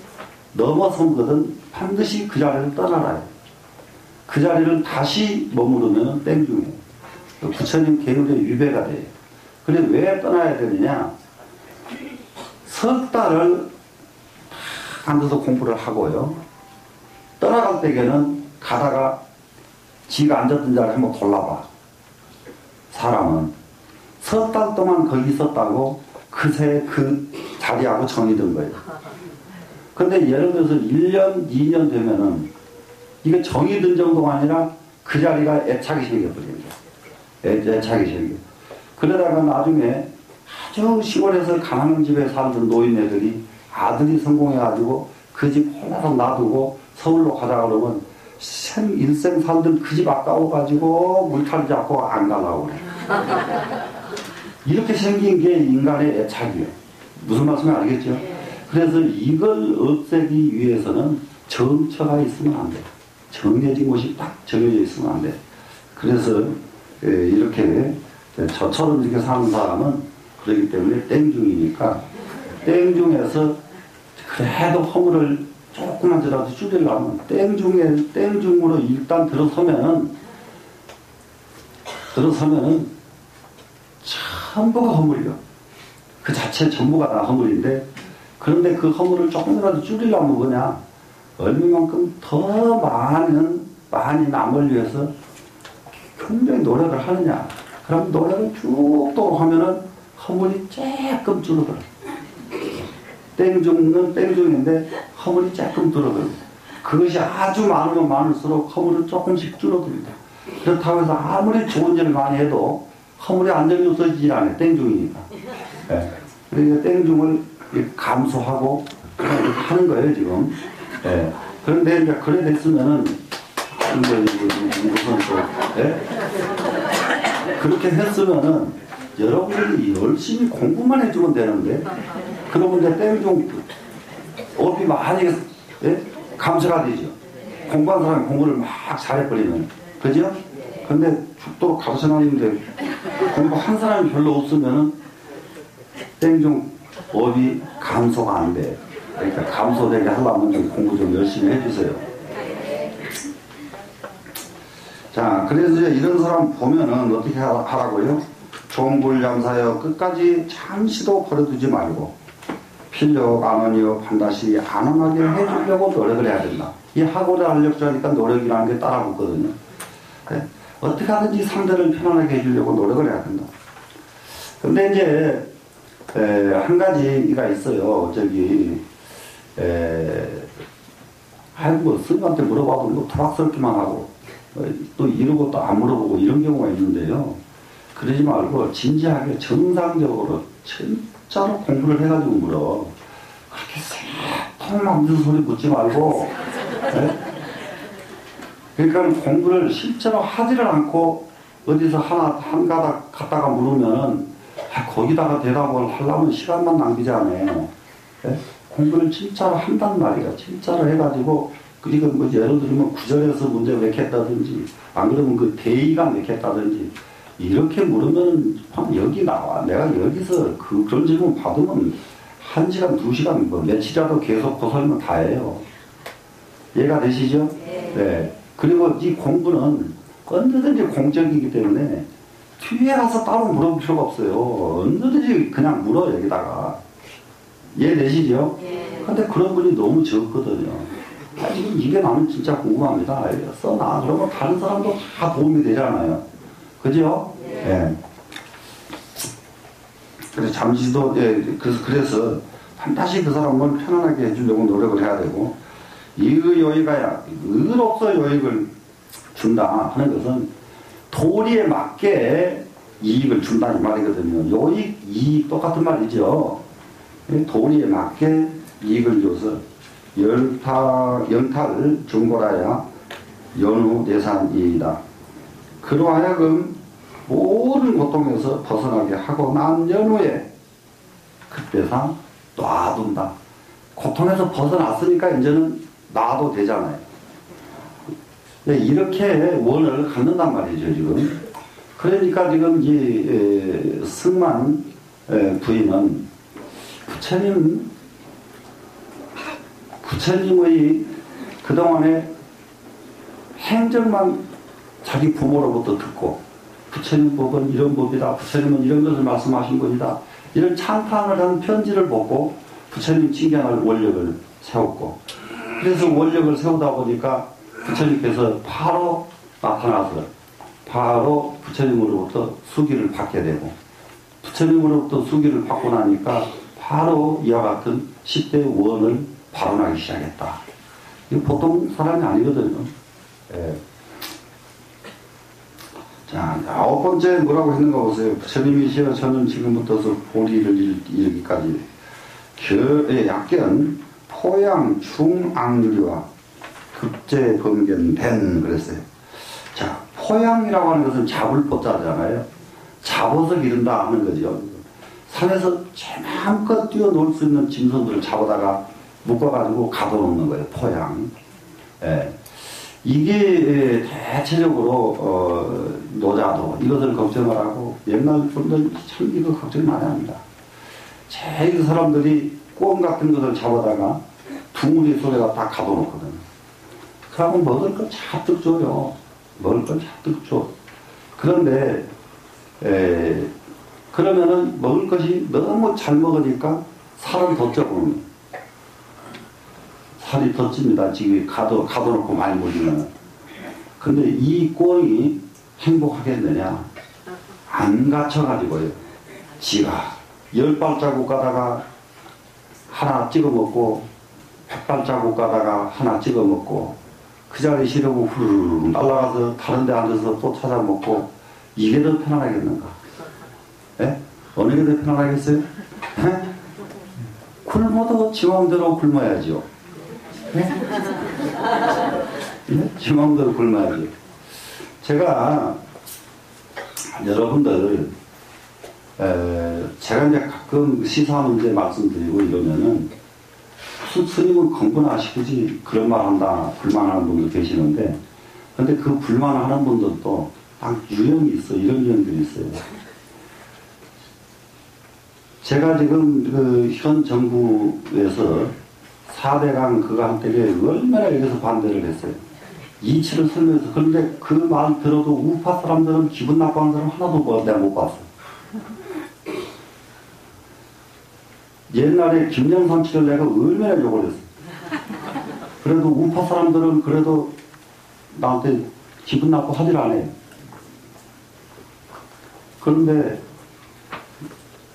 넘어선 것은 반드시 그 자리를 떠나라 해요. 그 자리를 다시 머무르면 땡중이에요. 부처님 계율의 위배가 돼요. 그래 왜 떠나야 되느냐? 석 달을 앉아서 공부를 하고요. 떠나갈 때에는 가다가 지가 앉았던 자리를 한번 돌아봐. 사람은 석 달 동안 거기 있었다고 그새 그 자리하고 정이 든 거예요. 근데 예를 들어서 1년, 2년 되면은 이게 정이 든 정도가 아니라 그 자리가 애착이 생겨버리는 거예요. 애착이 생겨. 그러다가 나중에 아주 시골에서 가난한 집에 살던 노인네들이 아들이 성공해가지고 그 집 홀라서 놔두고 서울로 가자 그러면 일생 살던 그 집 아까워가지고 물타리 잡고 안 가려고 그래. 이렇게 생긴 게 인간의 애착이에요. 무슨 말씀인지 알겠죠? 그래서 이걸 없애기 위해서는 정처가 있으면 안 돼. 정해진 곳이 딱 정해져 있으면 안 돼. 그래서 이렇게 저처럼 이렇게 사는 사람은 그렇기 때문에 땡중이니까 땡중에서 그래도 허물을 조금만이라도 줄이려면 땡중으로 일단 들어서면은 전부가 허물이요. 그 자체 전부가 다 허물인데, 그런데 그 허물을 조금이라도 줄이려면 뭐냐? 얼마만큼 더 많이 남을 위해서 굉장히 노력을 하느냐? 그럼 노력을 쭉도록 하면은 허물이 조금 줄어들어. 땡중은 땡중인데 허물이 조금 줄어들어. 그것이 아주 많으면 많을수록 허물은 조금씩 줄어듭니다. 그렇다고 해서 아무리 좋은 일을 많이 해도 허물이 완전히 없어지지 않아요. 땡중이니까. 네. 그러니까 땡중을 감수하고 하는 거예요, 지금. 네. 그런데 이제 그래 됐으면은, 무슨 또, 네? 그렇게 했으면은 여러분들이 열심히 공부만 해주면 되는데, 그러면 이제 땡중 업이 많이 감소가 되죠. 공부한 사람이 공부를 막 잘해버리면. 그죠? 근데 죽도록 가르쳐놨는데 공부한 사람이 별로 없으면은 땡중 업이 감소가 안 돼. 그러니까 감소되게 하려면 좀 공부 좀 열심히 해주세요. 자, 그래서 이제 이런 사람 보면은 어떻게 하라고요? 종불ям사여 끝까지 잠시도 버려두지 말고 필력 안언이요 반드시 안언하게 해주려고 노력을 해야 된다. 이 하고자 하려고 하니까 노력이라는 게 따라 붙거든요. 네? 어떻게 하든지 상대를 편안하게 해주려고 노력을 해야 된다. 근데 이제 한 가지가 있어요. 저기 뭐 스님한테 물어봐도 뭐 토락스럽기만 하고 또 이러고 또 안 물어보고 이런 경우가 있는데요. 그러지 말고 진지하게 정상적으로 진짜로 공부를 해가지고 물어. 그렇게 새통만 무슨 소리 묻지 말고. 네? 그러니까 공부를 실제로 하지를 않고 어디서 한 가닥 갖다가 물으면은 거기다가 대답을 하려면 시간만 낭비잖아요. 네? 공부를 진짜로 한단 말이야. 진짜로 해가지고 그리고 뭐 예를 들면 구절에서 문제 몇 했다든지 안 그러면 그 대의가 몇 했다든지 이렇게 물으면 여기 나와. 내가 여기서 그런 질문 받으면 1시간, 2시간 뭐 며칠이라도 계속 고설면 다예요. 이해가 되시죠? 네. 그리고 이 공부는 언제든지 공적이기 때문에 뒤에 가서 따로 물어볼 필요가 없어요. 언제든지 그냥 물어 여기다가. 이해되시죠? 근데 그런 분이 너무 적거든요. 지금 이게 나는 진짜 궁금합니다. 써놔. 그러면 다른 사람도 다 도움이 되잖아요. 그죠? 예. 그래서 잠시도, 예, 그래서 반드시 그 사람을 편안하게 해주려고 노력을 해야 되고, 여기가 의로서 요익을 준다 하는 것은 도리에 맞게 이익을 준다는 말이거든요. 요익, 이익 똑같은 말이죠. 도리에 맞게 이익을 줘서 영탈을 중고라야 연후 내산이이다. 그로하여금 모든 고통에서 벗어나게 하고 난 연후에 그때상 놔둔다. 고통에서 벗어났으니까 이제는 놔도 되잖아요. 이렇게 원을 갖는단 말이죠, 지금. 그러니까 지금 이 승만 부인은 부처님의 그동안의 행적만 자기 부모로부터 듣고, 부처님 법은 이런 법이다, 부처님은 이런 것을 말씀하신 것이다, 이런 찬탄을 한 편지를 보고 부처님 칭견할 원력을 세웠고, 그래서 원력을 세우다 보니까 부처님께서 바로 나타나서 바로 부처님으로부터 수기를 받게 되고, 부처님으로부터 수기를 받고 나니까 바로 이와 같은 10대 원을 발언하기 시작했다. 이거 보통 사람이 아니거든요. 예. 자, 9번째 뭐라고 했는가 보세요. 부처님이시여 저는 지금부터서 보리를 이르기까지 약견 포양 중악류와 급제 범견된 그랬어요. 자, 포양이라고 하는 것은 잡을 법자잖아요. 잡아서 기른다 하는 거죠. 산에서 마음껏 뛰어놀 수 있는 짐승들을 잡아다가 묶어가지고 가둬놓는 거예요. 포양. 예. 이게 대체적으로 노자도 이것을 걱정을 하고, 옛날 분들 참 이거 걱정 많이 합니다. 제일 사람들이 꿩 같은 것을 잡아다가 둥우리 속에다 딱 가둬놓거든요. 그러면 먹을 걸 잔뜩 줘요. 먹을 걸 잔뜩 줘. 그런데 그러면은 먹을 것이 너무 잘 먹으니까 살은 더 쪄보는, 살이 더 찝니다. 지금 가둬놓고 많이 먹이면. 근데 이 꿩이 행복하겠느냐? 안 갇혀가지고요. 지가 10발자국 가다가 하나 찍어 먹고, 100발자국 가다가 하나 찍어 먹고, 그 자리 싫으고 후루룩 날아가서 다른 데 앉아서 또 찾아 먹고, 이게 더 편안하겠는가? 예? 어느 게 더 편안하겠어요? 예? 굶어도 지 마음대로 굶어야죠. 예? 예? 지 마음대로 굶어야죠. 제가 여러분들 제가 이제 가끔 시사 문제 말씀드리고 이러면은 무슨 스님은 공부나 시키지 그런 말 한다 불만하는 분들 계시는데, 근데 그 불만하는 분들도 딱 유형이 있어. 이런 유형들이 있어요. 제가 지금 그 현 정부에서 4대강 그거 할 때에 얼마나 여기서 반대를 했어요. 이치를 설명해서. 그런데 그 말 들어도 우파 사람들은, 기분 나빠하는 사람 하나도 내가 못 봤어. 옛날에 김영삼치를 내가 얼마나 욕을 했어. 그래도 우파 사람들은 그래도 나한테 기분 나빠 하질 않아요. 그런데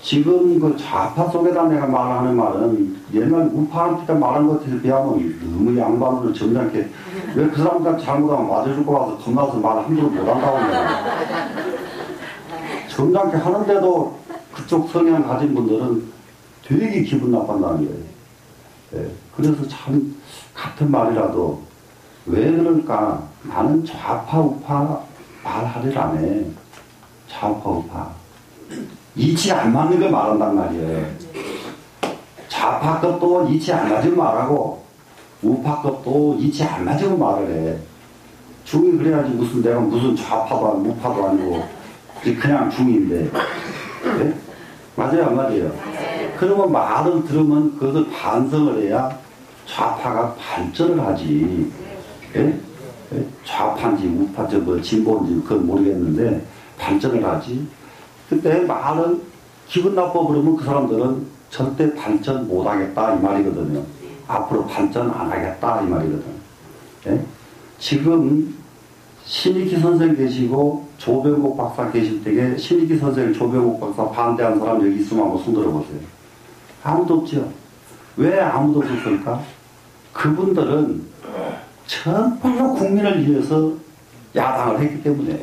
지금 그 좌파 속에다 내가 말하는 말은 옛날 우파한테 말한 것에 비하면 너무 양반으로 점잖게, 왜 그 사람들 잘못하면 맞아줄 거 와서 겁나서 말 함부로 못한다고 하냐. 점잖게 하는데도 그쪽 성향 가진 분들은 되게 기분 나빠한다는 거예요. 예. 그래서 참 같은 말이라도 왜 그럴까? 나는 좌파 우파 말하질 않아. 좌파 우파 이치 안 맞는 걸 말한단 말이에요. 좌파 것도 이치 안 맞으면 말하고, 우파 것도 이치 안 맞으면 말을 해. 중이 그래야지. 무슨 내가 무슨 좌파도 아니고 우파도 아니고 그냥 중인데. 네? 맞아요, 안 맞아요? 그러면 말을 들으면 그것을 반성을 해야 좌파가 발전을 하지. 예? 좌파인지 우파인지 뭐 진보인지 그건 모르겠는데 발전을 하지. 그때 말은 기분 나빠 그러면 그 사람들은 절대 발전 못하겠다 이 말이거든요. 앞으로 발전 안 하겠다 이 말이거든. 예? 지금 신익희 선생 계시고 조병국 박사 계실 때에 신익희 선생, 조병국 박사 반대한 사람 여기 있으면 한번 손 들어보세요. 아무도 없죠. 왜 아무도 없을까? 그분들은 정말로 국민을 위해서 야당을 했기 때문에,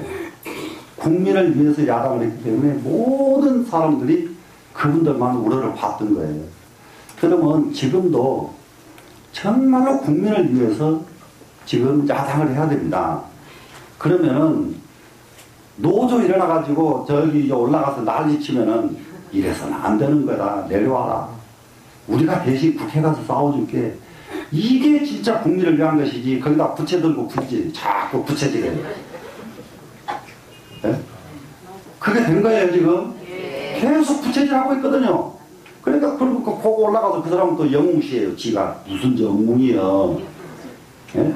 국민을 위해서 야당을 했기 때문에 모든 사람들이 그분들만 우러러 봤던 거예요. 그러면 지금도 정말로 국민을 위해서 지금 야당을 해야 됩니다. 그러면은 노조 일어나가지고 저기 올라가서 난리 치면은 이래서는 안 되는 거다. 내려와라. 우리가 대신 국회 가서 싸워줄게. 이게 진짜 국민을 위한 것이지. 거기다 부채 들고 굳이 자꾸 부채질해. 네? 그게 된 거예요 지금. 계속 부채질하고 있거든요. 그러니까 그리고 보고 올라가서 그 사람은 또 영웅시해요. 지가 무슨 영웅이요. 네?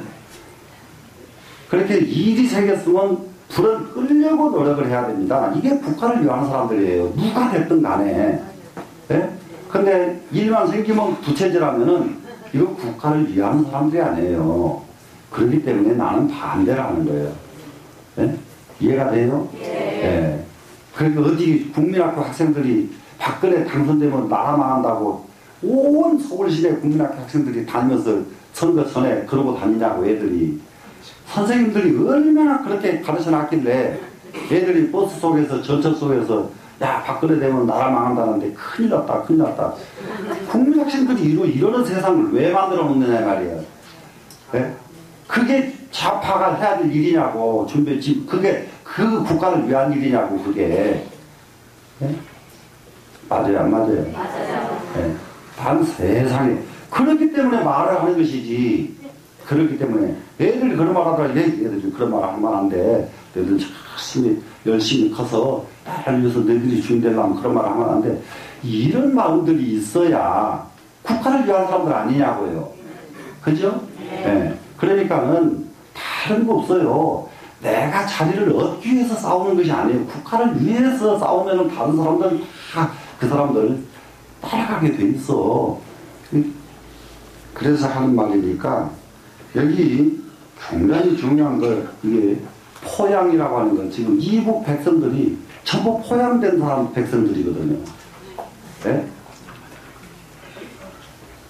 그렇게 일이 생겼으면 불을 끄려고 노력을 해야 됩니다. 이게 국가를 위하는 사람들이에요. 누가 됐든 간에. 네? 근데 일만 생기면 부채질하면은 이거 국가를 위하는 사람들이 아니에요. 그렇기 때문에 나는 반대를 하는 거예요. 네? 이해가 돼요? 네. 그러니까 어디 국민학교 학생들이 박근혜 당선되면 나라 망한다고 온 서울시내 국민학교 학생들이 다니면서 선거 전에 그러고 다니냐고 애들이. 선생님들이 얼마나 그렇게 가르쳐 놨길래 애들이 버스 속에서 전철 속에서 야 박근혜 되면 나라 망한다는데 큰일 났다 큰일 났다. 국민 학생들이 이러는 세상을 왜 만들어 놓느냐 말이에요. 네? 그게 좌파가 해야 될 일이냐고 그게 그 국가를 위한 일이냐고 그게. 네? 맞아요 안 맞아요? 맞아요. 네. 단 세상에 그렇기 때문에 말을 하는 것이지. 그렇기 때문에 애들이 그런 말 하더라. 애들이 그런 말 하면 안 돼. 애들은 열심히 커서 나라를 위해서 너희들이 주인 되려면 그런 말 하면 안 돼. 이런 마음들이 있어야 국가를 위한 사람들 아니냐고요. 그죠? 네. 그러니까는 다른 거 없어요. 내가 자리를 얻기 위해서 싸우는 것이 아니에요. 국가를 위해서 싸우면은 다른 사람들은 다 그 사람들 따라가게 돼 있어. 그래서 하는 말이니까 여기 굉장히 중요한 걸 이게 포양이라고 하는 건 지금 이북 백성들이 전부 포양된 사람 백성들이거든요. 네?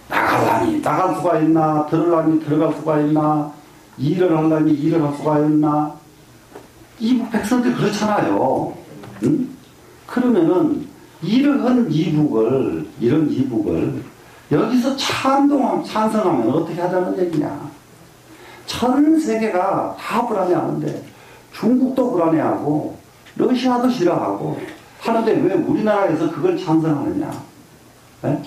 나가려니 나갈 수가 있나, 들으려니 들어갈 수가 있나, 일을 하려니 일을 할 수가 있나. 이북 백성들이 그렇잖아요. 응? 그러면은 이런 이북을 여기서 찬성하면 어떻게 하자는 얘기냐. 전 세계가 다 불안해하는데 중국도 불안해하고 러시아도 싫어하고 하는데 왜 우리나라에서 그걸 찬성하느냐. 네?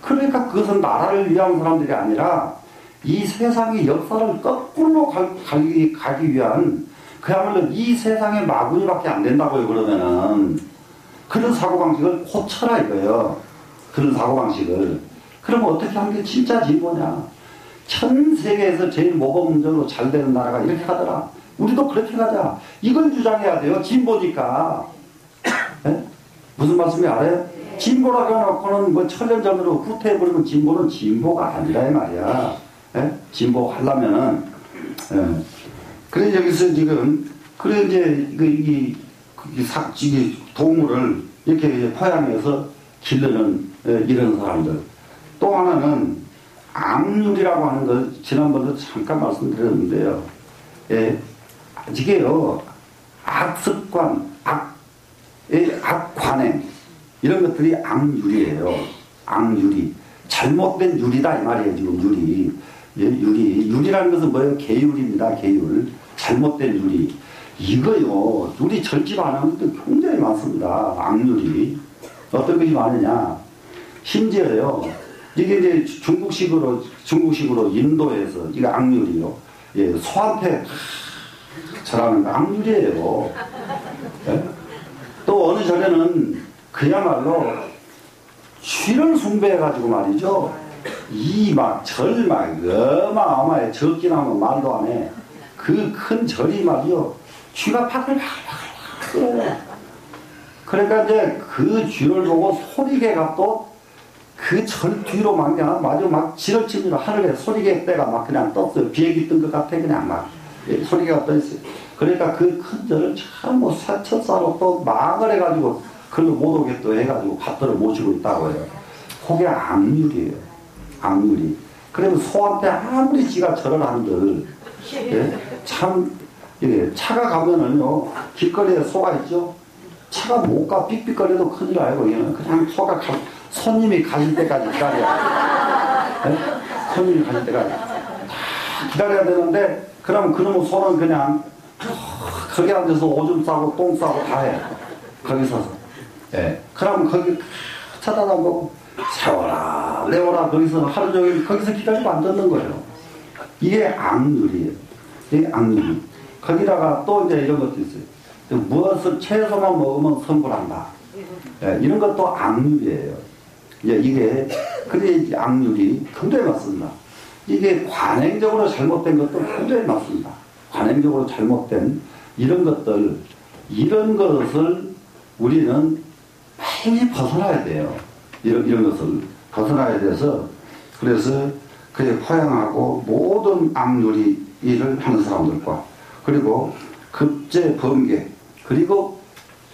그러니까 그것은 나라를 위한 사람들이 아니라 이 세상의 역사를 거꾸로 가기 위한 그야말로 이 세상의 마구니밖에 안 된다고요. 그러면은 그런 사고방식을 고쳐라 이거예요. 그런 사고방식을. 그러면 어떻게 하는 게 진짜 진보냐. 전 세계에서 제일 모범적으로 잘 되는 나라가 이렇게 가더라. 우리도 그렇게 가자. 이걸 주장해야 돼요. 진보니까. 네? 무슨 말씀이 알아요? 진보라고 해놓고는 뭐 천년 전으로 후퇴해버리면 진보는 진보가 아니라 이 말이야. 네? 진보 하려면은. 네. 그래 여기서 지금 그래 이제 이게 동물을 이렇게 포양해서 기르는 이런 사람들. 또 하나는 악률이라고 하는 걸 지난번에도 잠깐 말씀드렸는데요. 예, 이게요, 악습관, 악관행, 이런 것들이 악률이에요. 악률이. 잘못된 율이다, 이 말이에요, 지금 율이. 예, 율이라는 것은 뭐예요? 계율입니다, 계율. 잘못된 율이. 이거요, 율이 절집 안 하는 것도 굉장히 많습니다, 악률이. 어떤 것이 많으냐. 심지어요, 이게 이제 중국식으로 인도에서, 이게 악률이요. 예, 소한테 절하는 거 악률이에요. 예? 또 어느 전에는 그야말로 쥐를 숭배해가지고 말이죠. 이 막, 어마어마해. 적긴 하면 말도 안 해. 그 큰 절이 말이요. 쥐가 바글바글 끓어요. 그러니까 이제 그 쥐를 보고 소리개가 또 그 절 뒤로 막 그냥 마주 막 지를 칩니다. 하늘에 소리개 때가 막 그냥 떴어요. 비행기 뜬 것 같아. 그냥 막 소리개가 떠 있어요. 그러니까 그 큰 절을 참뭐 첫사로 또 막을 해가지고 그걸로 못 오게 또 해가지고 받들어 모시고 있다고 해요. 그게 악률이에요. 악률이. 그러면 소한테 아무리 지가 절을 한들, 예? 참, 예, 차가 가면은요, 길거리에 소가 있죠? 차가 못 가, 삑삑거려도 큰일 나요, 얘는. 그냥 소가 손님이 가실 때까지 기다려야 돼. 예? 손님이 가실 때까지. 다 기다려야 되는데, 그러면 그놈의 소는 그냥, 거기 앉아서 오줌 싸고 똥 싸고 다 해. 거기 서서. 예. 그러면 거기 쳐다보고, 세워라, 내워라, 거기서 하루 종일 거기서 기다리고 안 듣는 거예요. 이게 악률이에요. 이게 악률이. 거기다가 또 이제 이런 것도 있어요. 무엇을 채소만 먹으면 성불한다. 예, 이런 것도 악률이에요. 예, 이게, 그래, 악률이 굉장히 맞습니다. 이게 관행적으로 잘못된 것도 굉장히 맞습니다. 관행적으로 잘못된 이런 것들, 이런 것을 우리는 빨리 벗어나야 돼요. 이런 것을 벗어나야 돼서, 그래서 그에 포용하고 모든 악률이 일을 하는 사람들과, 그리고 급제 범계, 그리고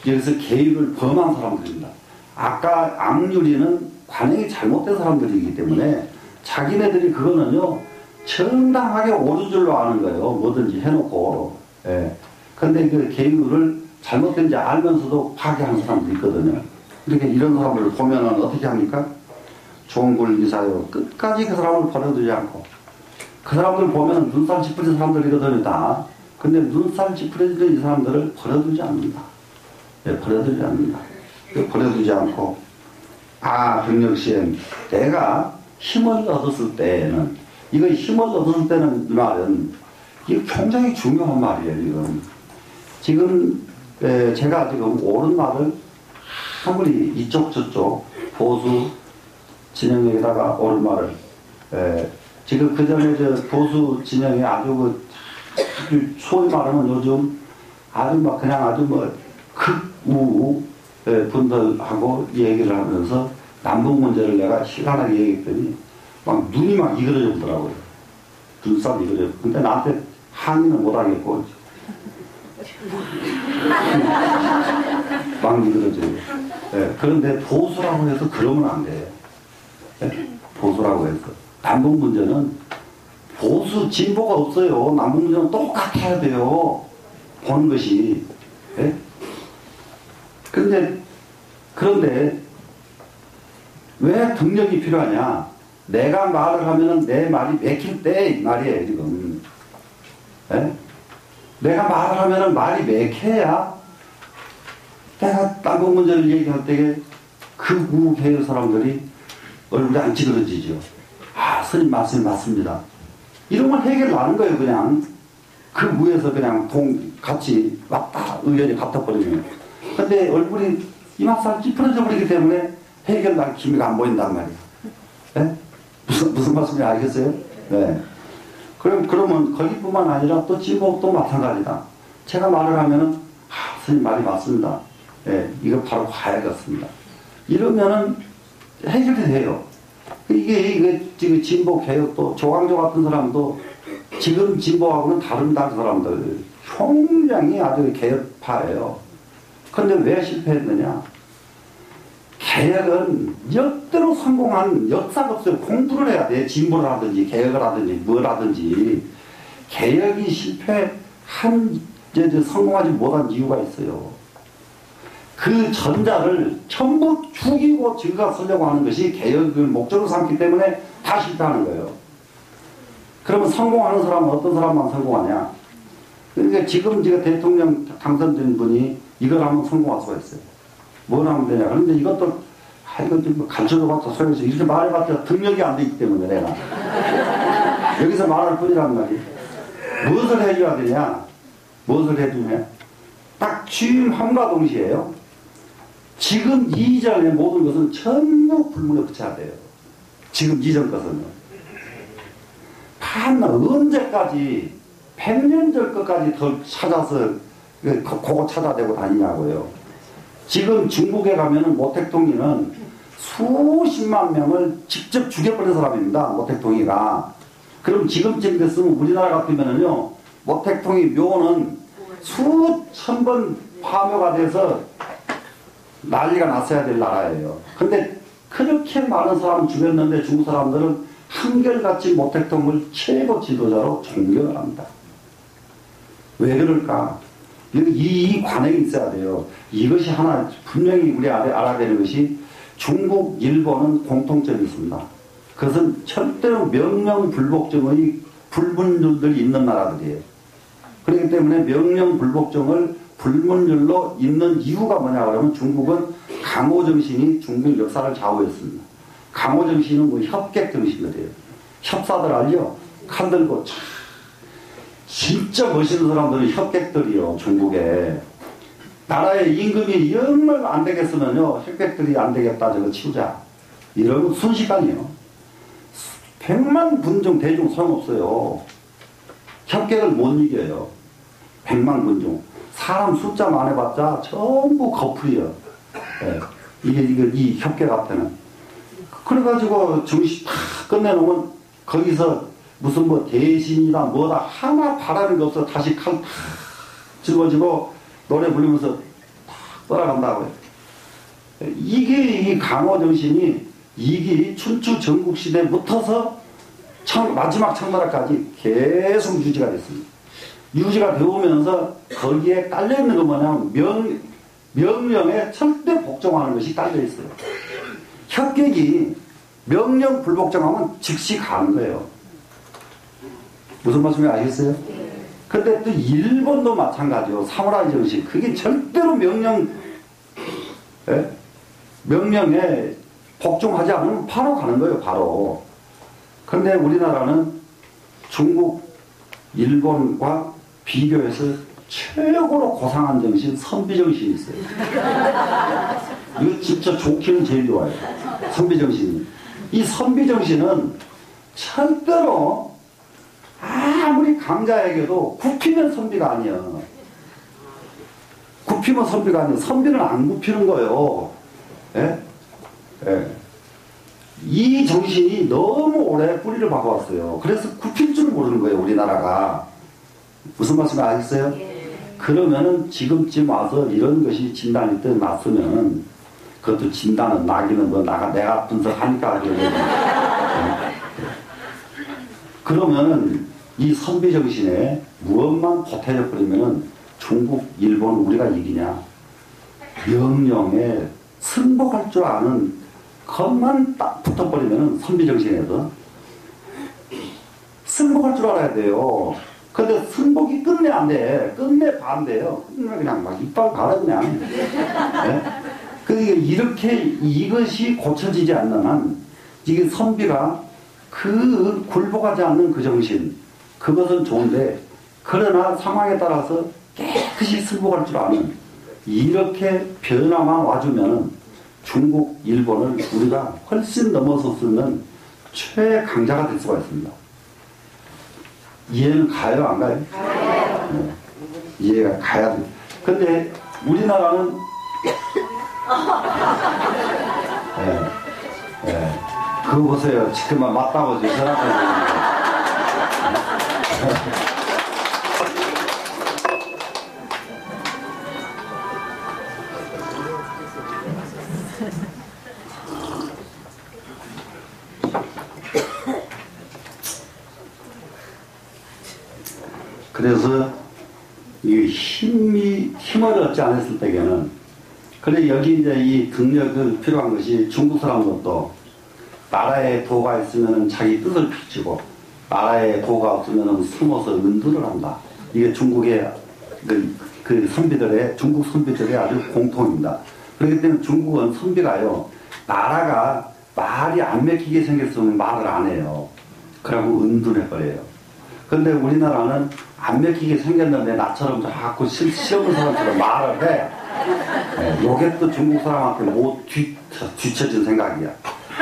여기서 계율을 범한 사람들입니다. 아까 악률이는 관행이 잘못된 사람들이기 때문에 자기네들이 그거는요, 정당하게 옳은 줄로 아는 거예요. 뭐든지 해놓고. 예. 근데 그 계율을 잘못된지 알면서도 파괴하는 사람들이 있거든요. 이렇게 이런 사람들을 보면은 어떻게 합니까? 종굴기사요. 끝까지 그 사람을 버려두지 않고. 그 사람들 보면은 눈살 찌푸린 사람들이거든요, 다. 근데 눈살 찌푸려지는 이 사람들을 버려두지 않는다. 예, 버려두지 않는다. 버려두지 않고, 병력시행. 내가 힘을 얻었을 때는, 이거 힘을 얻었을 때는 이 말은, 이거 굉장히 중요한 말이에요, 이건. 지금, 제가 지금 옳은 말을 아무리 이쪽 저쪽 보수 진영에다가 옳은 말을 지금 그 전에 보수 진영에 아주 소위 말하면 요즘 아주 막 그냥 아주 뭐 극우 분들하고 얘기를 하면서 남북 문제를 내가 시간하게 얘기했더니 막 눈이 막 이그러져 보더라고요. 눈살이 이그러져. 근데 나한테 항의는 못 하겠고 막 이그러져요. 예, 그런데 보수라고 해서 그러면 안 돼요. 예? 보수라고 해서. 남북 문제는 보수 진보가 없어요. 남북 문제는 똑같아야 돼요. 보는 것이. 예? 그런데 왜 등력이 필요하냐? 내가 말을 하면은 내 말이 맥힐 때 이 말이에요, 지금. 예? 내가 말을 하면은 말이 맥혀야 내가 남북 문제를 얘기할 때에 극우 계열 사람들이 얼굴이 안 찌그러지죠. 스님 말씀이 맞습니다. 이런 걸 해결 나는 거예요, 그냥. 그 위에서 그냥 같이 왔다, 의견이 같아버리면. 근데 얼굴이 이맛살 찌푸러져 버리기 때문에 해결 날 기미가 안 보인단 말이에요. 네? 무슨 말씀인지 알겠어요? 네. 그러면 거기뿐만 아니라 또 진보도 마찬가지다. 제가 말을 하면은, 스님 말이 맞습니다. 예, 이거 바로 가야겠습니다. 이러면은 해결이 돼요. 이게 지금 진보 개혁도 조광조 같은 사람도 지금 진보하고는 다릅니다. 그 사람들 굉장히 아주 개혁파예요. 그런데 왜 실패했느냐? 개혁은 역대로 성공한 역사가 없어요. 공부를 해야 돼. 진보를 하든지 개혁을 하든지 뭘 하든지. 개혁이 실패한 성공하지 못한 이유가 있어요. 그 전자를 전부 죽이고 증가 쓰려고 하는 것이 개혁을 목적으로 삼기 때문에 다 실패하는 거예요. 그러면 성공하는 사람은 어떤 사람만 성공하냐? 그러니까 지금 대통령 당선된 분이 이걸 하면 성공할 수가 있어요. 뭘 하면 되냐? 그런데 이것도, 이거 좀 가르쳐줘봤자 소용없어. 이렇게 말해봤자 등력이 안 되기 때문에 내가. 여기서 말할 뿐이란 말이에요. 무엇을 해줘야 되냐? 무엇을 해주냐? 딱 취임함과 동시에요. 지금 이전의 모든 것은 전부 불문에 붙여야 돼요. 지금 이전 것은요. 언제까지 100년 전 것까지 더 찾아서 그거 찾아대고 다니냐고요. 지금 중국에 가면은 모택동이는 수십만 명을 직접 죽여버린 사람입니다. 모택동이가. 그럼 지금쯤 됐으면 우리나라 같으면은요, 모택동이 묘는 수천 번 파묘가 돼서 난리가 났어야 될 나라예요. 근데 그렇게 많은 사람 죽였는데 중국 사람들은 한결같이 모택동을 최고 지도자로 존경을 합니다. 왜 그럴까? 이 관행이 있어야 돼요. 이것이 하나 분명히 우리 알아야 되는 것이 중국, 일본은 공통점이 있습니다. 그것은 절대로 명령불복종의 불문율들이 있는 나라들이에요. 그렇기 때문에 명령불복종을 불문율로 있는 이유가 뭐냐 그러면 중국은 강호정신이 중국 역사를 좌우했습니다. 강호정신은 뭐 협객정신이래요. 협사들 알죠? 칼 들고 참 진짜 멋있는 사람들은 협객들이요. 중국에 나라의 임금이 정말 안 되겠으면요, 협객들이 안 되겠다, 저거 치우자 이러면 순식간이요. 100만 군중 대중 소용없어요. 협객을 못 이겨요. 100만 군중 사람 숫자만 해봤자 전부 거풀이요. 예. 이 협객 앞에는. 그래가지고 정신 다 끝내놓으면 거기서 무슨 뭐 대신이다 뭐다 하나 바라는 게 없어. 다시 칼 탁 짊어지고 노래 부르면서 탁 떠나간다고요. 이게 이 강호 정신이 춘추 전국시대부터서 마지막 청나라까지 계속 유지가 됐습니다. 유지가 되오면서 거기에 깔려있는 건 뭐냐면 명령에 절대 복종하는 것이 깔려있어요. 협객이 명령 불복종하면 즉시 가는 거예요. 무슨 말씀인지 알겠어요? 근데 또 일본도 마찬가지요. 사무라이 정신. 그게 절대로 명령에 복종하지 않으면 바로 가는 거예요. 바로. 근데 우리나라는 중국, 일본과 비교해서 최고로 고상한 정신, 선비정신이 있어요. 이거 진짜 좋기는 제일 좋아요. 선비정신이. 이 선비정신은 절대로 아무리 강자에게도 굽히면 선비가 아니야. 굽히면 선비가 아니야. 선비는 안 굽히는 거예요. 예? 예. 이 정신이 너무 오래 뿌리를 박아왔어요. 그래서 굽힐 줄 모르는 거예요, 우리나라가. 무슨 말씀인지 알겠어요? 그러면은 지금쯤 와서 이런 것이 진단이 또 났으면은 그것도 진단은 나기는 뭐 내가 분석하니까 그러면은 이 선비 정신에 무엇만 보태져 버리면은 중국, 일본 우리가 이기냐? 명령에 승복할 줄 아는 것만 딱 붙어버리면은 선비 정신에서 승복할 줄 알아야 돼요. 근데 승복이 끝내 안 돼. 끝내 반대요. 끝내 그냥 막 이빨 갈아 그냥. 네? 그러니까 이렇게 이것이 고쳐지지 않는 한 이게 선비가 그 굴복하지 않는 그 정신 그것은 좋은데 그러나 상황에 따라서 깨끗이 승복할 줄 아는 이렇게 변화만 와주면 중국, 일본을 우리가 훨씬 넘어서 쓰는 최강자가 될 수가 있습니다. 이해는 가요, 안 가요? 가요. 네. 이해가 가야 돼. 근데 우리나라는 그거 보세요. 지금만 맞다고 전화하고 그래서 이 힘을 얻지 않았을 때에는 그래 여기 이제 이 능력을 필요한 것이 중국 사람들도 나라에 도가 있으면 자기 뜻을 비추고 나라에 도가 없으면 숨어서 은둔을 한다. 이게 중국의 그 선비들의 중국 선비들의 아주 공통입니다. 그렇기 때문에 중국은 선비가요 나라가 말이 안 맥히게 생겼으면 말을 안 해요. 그러고 은둔해 버려요. 근데 우리나라는 안 맥히게 생겼는데 나처럼 자꾸 시험을 사람처럼 말을 해. 요게 또 중국 사람한테 못 뒤처진 생각이야.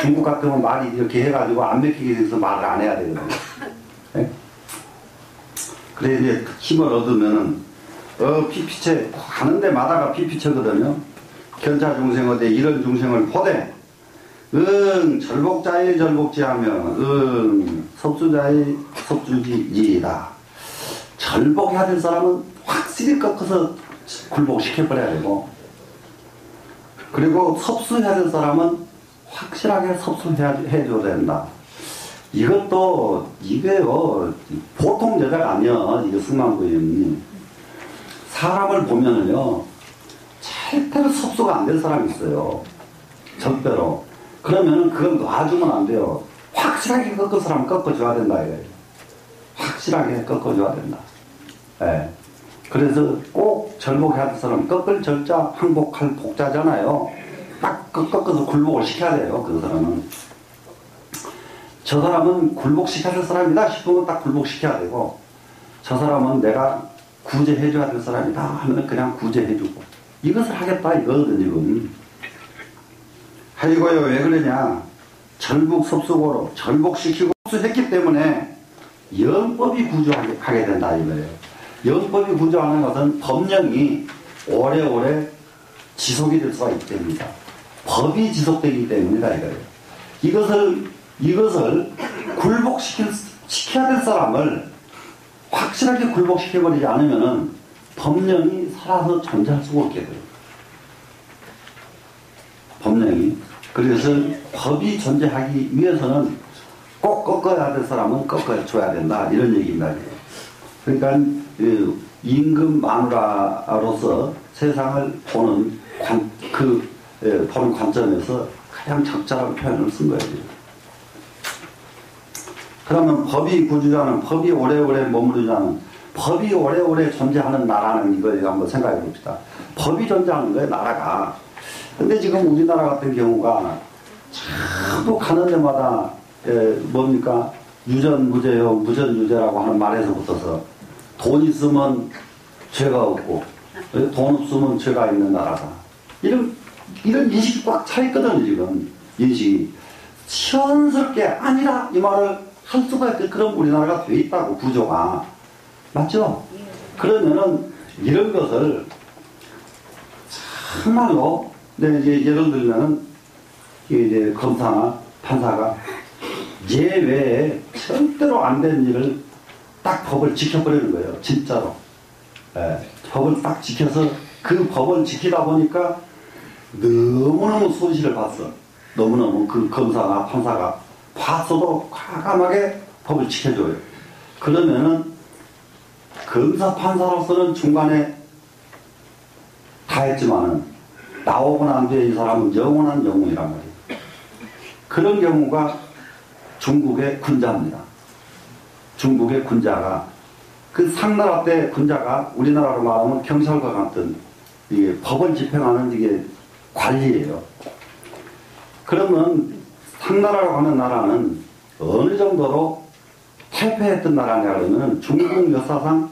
중국 같으면 말이 이렇게 해가지고 안 맥히게 돼서 말을 안 해야 되거든요. 네? 그래 이제 힘을 얻으면은 피피체 가는 데마다가 피피체거든요. 견차 중생 어대 이런 중생을 보되 절복자의 절복지하며 섭수자의 섭주지이다. 절복해야 될 사람은 확실히 꺾어서 굴복시켜버려야 되고, 그리고 섭수해야 될 사람은 확실하게 섭수해줘야 된다. 이것도 이게요 보통 여자가 아니야. 이거 승만부인이 사람을 보면은요 절대로 섭수가 안 된 사람이 있어요. 절대로. 그러면은 그걸 놔주면 안 돼요. 확실하게 꺾을 사람 꺾어줘야 된다 이거예요. 확실하게 꺾어줘야 된다. 예. 그래서 꼭 절복해야 될 사람 꺾을 절자 항복할 복자잖아요. 딱 꺾어서 굴복을 시켜야 돼요. 그 사람은. 저 사람은 굴복시켜야 될 사람이다 싶으면 딱 굴복시켜야 되고, 저 사람은 내가 구제해줘야 될 사람이다 하면 그냥 구제해주고, 이것을 하겠다 이거거든 지금. 아이고요 왜 그러냐. 절복섭수고로 절복시키고 섭수했기 때문에 영법이 구조하게 된다 이거예요. 영법이 구조하는 것은 법령이 오래오래 지속이 될 수가 있기 때문이다. 법이 지속되기 때문이다 이거예요. 이것을 굴복시켜야 될 사람을 확실하게 굴복시켜버리지 않으면은 법령이 살아서 존재할 수가 없게 돼요. 법령이. 그래서 법이 존재하기 위해서는 꼭 꺾어야 될 사람은 꺾어줘야 된다. 이런 얘기입니다. 그러니까 임금 마누라로서 세상을 보는 보는 관점에서 가장 적절한 표현을 쓴 거예요. 그러면 법이 구주자는, 법이 오래오래 머무르자는, 법이 오래오래 존재하는 나라는 이걸 한번 생각해 봅시다. 법이 존재하는 거예요, 나라가. 근데 지금 우리나라 같은 경우가 자꾸 가는 데마다 뭡니까? 유전무죄요, 무전유죄라고 하는 말에서부터서 돈 있으면 죄가 없고 돈 없으면 죄가 있는 나라다. 이런 인식이 꽉 차 있거든요, 지금. 인식이. 시원스럽게 아니라 이 말을 할 수가 있게 그런 우리나라가 돼 있다고, 구조가. 맞죠? 그러면은 이런 것을 정말로, 이제 예를 들면은 이제 검사나 판사가 예외에 절대로 안 된 일을 딱 법을 지켜버리는 거예요. 진짜로. 예, 법을 딱 지켜서 그 법을 지키다 보니까 너무너무 손실을 봤어. 너무너무 그 검사나 판사가 봤어도 과감하게 법을 지켜줘요. 그러면은 검사 판사로서는 중간에 다 했지만은 나오고 난 뒤에 이 사람은 영원한 영웅이란 말이에요. 그런 경우가 중국의 군자입니다. 중국의 군자가 그 상나라 때 군자가 우리나라로 말하면 경찰과 같은 이게 법을 집행하는 이게 관리예요. 그러면 상나라라고 하는 나라는 어느 정도로 탈패했던 나라냐 그러면 중국 역사상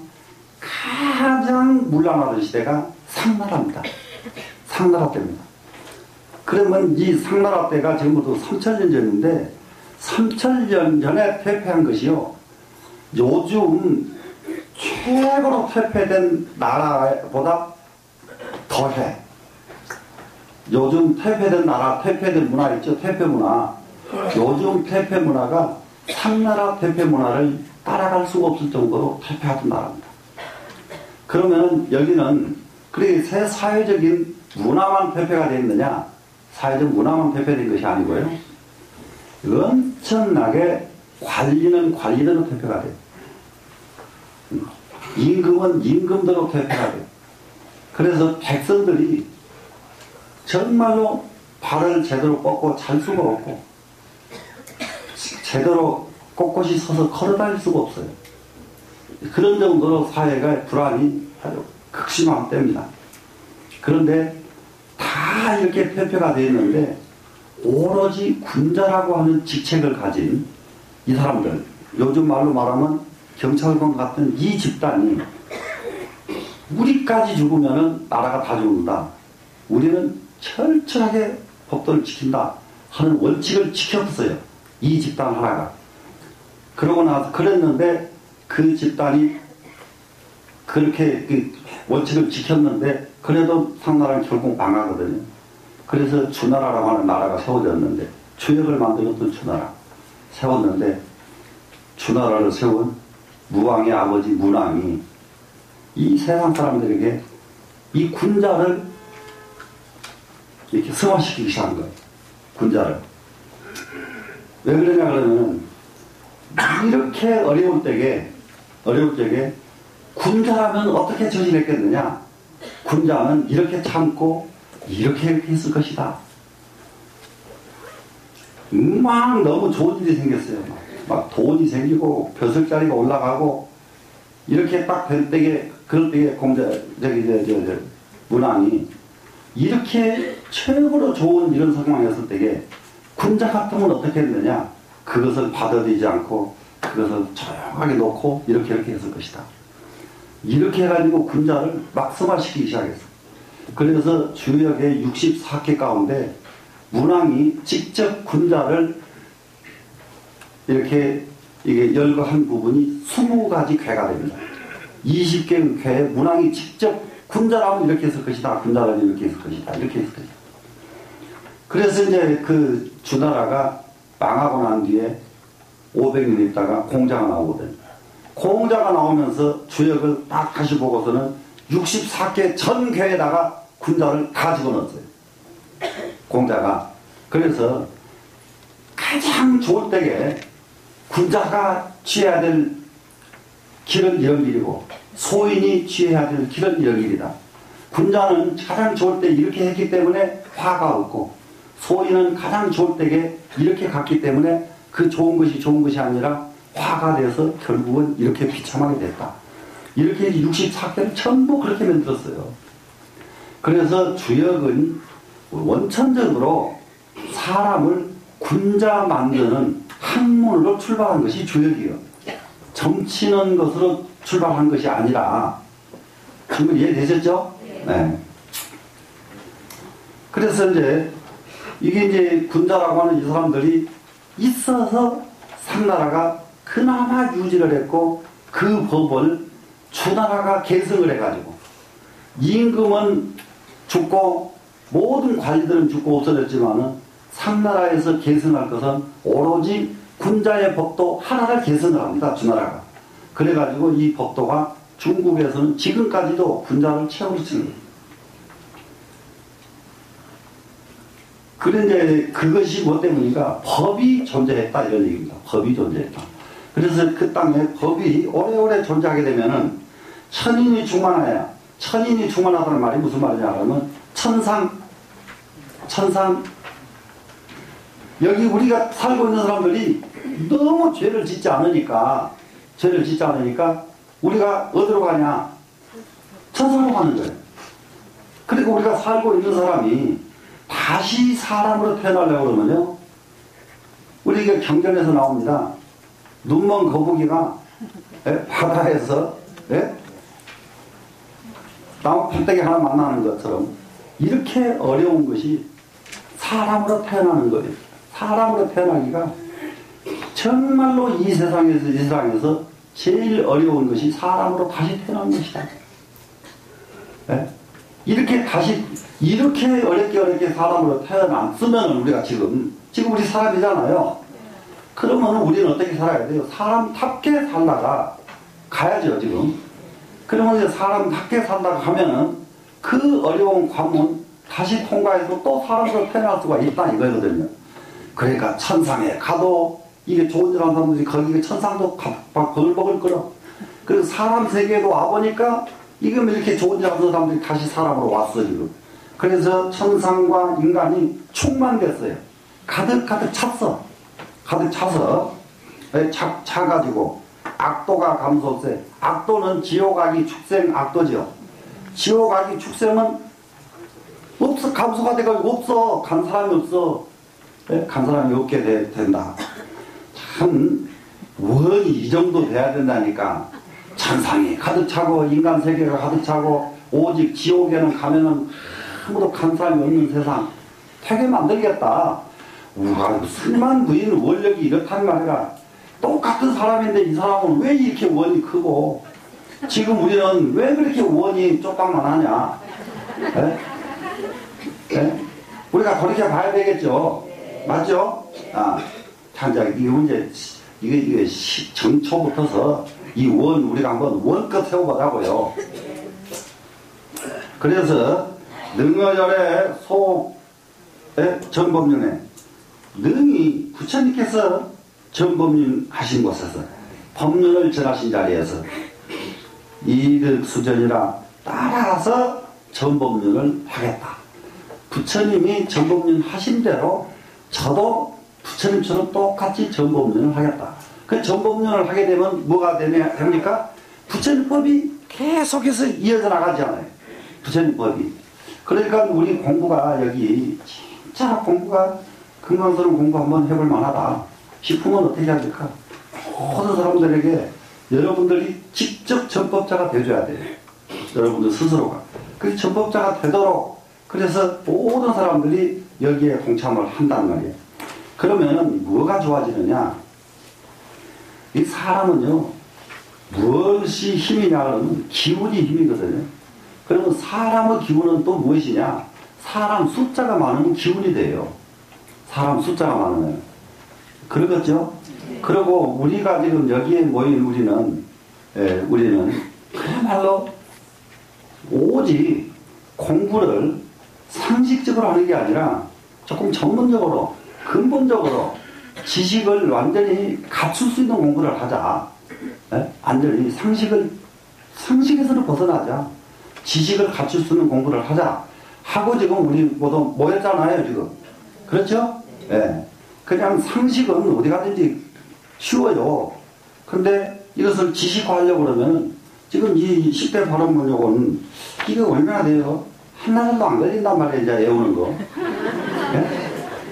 가장 문란하던 시대가 상나라입니다. 상나라 때입니다. 그러면 이 상나라 때가 지금부터 3000년 전인데 3000년 전에 퇴폐한 것이요. 요즘 최고로 퇴폐된 나라보다 더해. 요즘 퇴폐된 나라, 퇴폐된 문화 있죠? 퇴폐 문화. 요즘 퇴폐 문화가 상나라 퇴폐 문화를 따라갈 수가 없을 정도로 퇴폐하던 나라입니다. 그러면 여기는 그렇게 새 사회적인 문화만 퇴폐가 됐느냐? 사회적 문화만 퇴폐된 것이 아니고요. 엄청나게 관리는 퇴폐가 돼요. 임금은 임금대로 퇴폐가 돼요. 그래서 백성들이 정말로 발을 제대로 뻗고 잘 수가 없고 제대로 꼿꼿이 서서 걸어다닐 수가 없어요. 그런 정도로 사회가 불안이 아주 극심한 때입니다. 그런데 다 이렇게 퇴폐가 되어 있는데 오로지 군자라고 하는 직책을 가진 이 사람들, 요즘 말로 말하면 경찰관 같은 이 집단이 우리까지 죽으면은 나라가 다 죽는다. 우리는 철저하게 법도를 지킨다 하는 원칙을 지켰어요. 이 집단 하나가. 그러고 나서 그랬는데 그 집단이 그렇게 그 원칙을 지켰는데 그래도 상나라는 결국 망하거든요. 그래서 주나라라고 하는 나라가 세워졌는데 주역을 만들었던 주나라 세웠는데 주나라를 세운 무왕의 아버지 문왕이 이 세상 사람들에게 이 군자를 이렇게 승화시키기 시작한 거예요. 군자를. 왜 그러냐 그러면 이렇게 어려울 때에 군자라면 어떻게 저질했겠느냐. 군자는 이렇게 참고 이렇게 했을 것이다. 막 너무 좋은 일이 생겼어요. 막 돈이 생기고 벼슬자리가 올라가고 이렇게 딱 될 때에 그럴 때에 문왕이 이렇게 최고로 좋은 이런 상황이었을 때에 군자 같으면 어떻게 했느냐. 그것을 받아들이지 않고 그것을 조용하게 놓고 이렇게 했을 것이다. 이렇게 해가지고 군자를 막 승화시키기 시작했어. 그래서 주역의 64개 가운데 문왕이 직접 군자를 이렇게 이게 열거한 부분이 20가지 궤가 됩니다. 20개의 궤에 문왕이 직접 군자라면 이렇게 했을 것이다. 군자라면 이렇게 했을 것이다. 이렇게 했을 것이다. 그래서 이제 그 주나라가 망하고 난 뒤에 500년 있다가 공자가 나오거든요. 공자가 나오면서 주역을 딱 다시 보고서는 64개 전 궤에다가 군자를 다 집어넣었어요. 공자가. 그래서 가장 좋을 때에 군자가 취해야 될 길은 이런 길이고 소인이 취해야 될 길은 이런 길이다. 군자는 가장 좋을 때 이렇게 했기 때문에 화가 없고 소인은 가장 좋을 때에 이렇게 갔기 때문에 그 좋은 것이 아니라 화가 돼서 결국은 이렇게 비참하게 됐다. 이렇게 64개를 전부 그렇게 만들었어요. 그래서 주역은 원천적으로 사람을 군자 만드는 학문으로 출발한 것이 주역이에요. 점치는 것으로 출발한 것이 아니라. 지금 이해되셨죠? 네. 그래서 이게 이제 군자라고 하는 이 사람들이 있어서 상나라가 그나마 유지를 했고 그 법을 주나라가 계승을 해가지고 임금은 죽고 모든 관리들은 죽고 없어졌지만은 상나라에서 계승할 것은 오로지 군자의 법도 하나를 계승을 합니다. 주나라가. 그래가지고 이 법도가 중국에서는 지금까지도 군자를 채우고 있습니다. 그런데 그것이 뭐 때문인가? 법이 존재했다 이런 얘기입니다. 법이 존재했다. 그래서 그 땅에 법이 오래오래 존재하게 되면은 천인이 충만해야. 천인이 충만하다는 말이 무슨 말이냐 하면 천상 여기 우리가 살고 있는 사람들이 너무 죄를 짓지 않으니까 우리가 어디로 가냐? 천상으로 가는 거예요. 그리고 우리가 살고 있는 사람이 다시 사람으로 태어나려고 그러면요. 우리가 경전에서 나옵니다. 눈먼 거북이가 바다에서 나무 판때기 하나 만나는 것처럼 이렇게 어려운 것이 사람으로 태어나는 거예요. 사람으로 태어나기가 정말로 이 세상에서 제일 어려운 것이 사람으로 다시 태어난 것이다. 이렇게 어렵게 사람으로 태어났으면 우리가 지금 우리 사람이잖아요. 그러면 우리는 어떻게 살아야 돼요? 사람답게 살다가 가야죠, 지금. 그러면 이제 사람답게 살다가 가면은 그 어려운 관문 다시 통과해서 또 사람으로 태어날 수가 있다 이거거든요. 그러니까 천상에 가도 이게 좋은 일 하는 사람들이 거기 천상도 버글버글 끓어. 그래서 사람 세계에도 와보니까 이게 이렇게 좋은 일 하는 사람들이 다시 사람으로 왔어 지금. 그래서 천상과 인간이 충만됐어요. 가득 찼어. 가득 차서 차가지고 악도가 감소세. 악도는 지옥악이 축생 악도죠. 지옥악이 축생은 없어. 감소가 돼가지고 없어. 간 사람이 없어. 간 사람이 없게 된다. 참 원이 이 정도 돼야 된다니까. 천상이 가득 차고 인간 세계가 가득 차고 오직 지옥에는 가면은 아무도 간 사람이 없는 세상 되게 만들겠다. 우와, 승만 부인 원력이 이렇단 말이야. 똑같은 사람인데 이 사람은 왜 이렇게 원이 크고 지금 우리는 왜 그렇게 원이 쪽방만 하냐? 예? 예? 우리가 돌이켜 봐야 되겠죠? 맞죠? 아, 자, 이 문제, 이게 정초부터서 이 원, 우리가 한번 원껏 세워보자고요. 그래서, 능어절에 전법륜에, 능히 부처님께서 전법륜 하신 곳에서, 법륜을 전하신 자리에서, 이득수전이라 따라서 전법륜을 하겠다. 부처님이 전법륜 하신 대로 저도 부처님처럼 똑같이 전법륜을 하겠다. 그 전법륜을 하게 되면 뭐가 됩니까? 부처님법이 계속해서 이어져 나가잖아요. 부처님법이. 그러니까 우리 공부가 여기 진짜 공부가 금강스러운 공부 한번 해볼 만하다 싶으면 어떻게 해야 될까? 모든 사람들에게 여러분들이 직접 전법자가 되어줘야 돼요. 여러분들 스스로가. 그 전법자가 되도록 그래서 모든 사람들이 여기에 동참을 한단 말이에요. 그러면 뭐가 좋아지느냐? 이 사람은요, 무엇이 힘이냐 그러면 기운이 힘이거든요. 그러면 사람의 기운은 또 무엇이냐? 사람 숫자가 많으면 기운이 돼요. 사람 숫자가 많으면. 그러겠죠? 그리고 우리가 지금 여기에 모인 우리는 그야말로 오직 공부를 상식적으로 하는 게 아니라 조금 전문적으로, 근본적으로 지식을 완전히 갖출 수 있는 공부를 하자. 완전히 상식에서는 벗어나자. 지식을 갖출 수 있는 공부를 하자. 하고 지금 우리 모두 모였잖아요, 지금. 그렇죠? 예. 그냥 상식은 어디 가든지 쉬워요. 근데 이것을 지식화하려고 그러면 지금 이 10대 발언문 요거는 이게 얼마나 돼요? 한나절도 안 걸린단 말이에요, 이제 외우는 거. 예?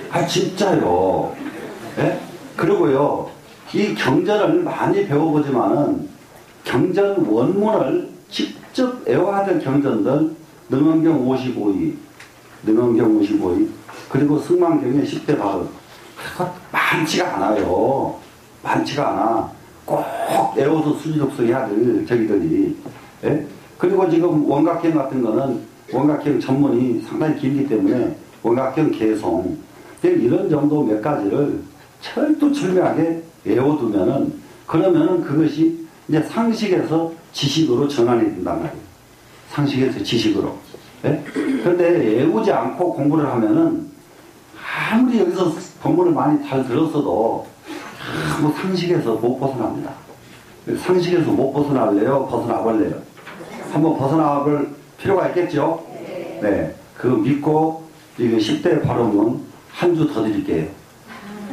아, 진짜요. 예? 그리고요, 이 경전을 많이 배워보지만은 경전 원문을 직접 외워야 될 경전들, 능엄경 55위, 그리고 승만경의 10대 발언. 많지가 않아요. 많지가 않아. 꼭 외워서 수지독성해야 될 저기들이. 예? 그리고 지금 원각경 같은 거는 원각경 전문이 상당히 길기 때문에 원각경 개송 이런 정도 몇 가지를 철두철미하게 외워두면은 그러면은 그것이 이제 상식에서 지식으로 전환이 된단 말이에요. 상식에서 지식으로. 예? 그런데 외우지 않고 공부를 하면은 아무리 여기서 법문을 많이 잘 들었어도 아무 상식에서 못 벗어납니다. 상식에서 못 벗어날래요? 벗어나볼래요? 한번 벗어나볼 필요가 있겠죠? 네. 그거 믿고, 이거 10대 발언은 한 주 더 드릴게요.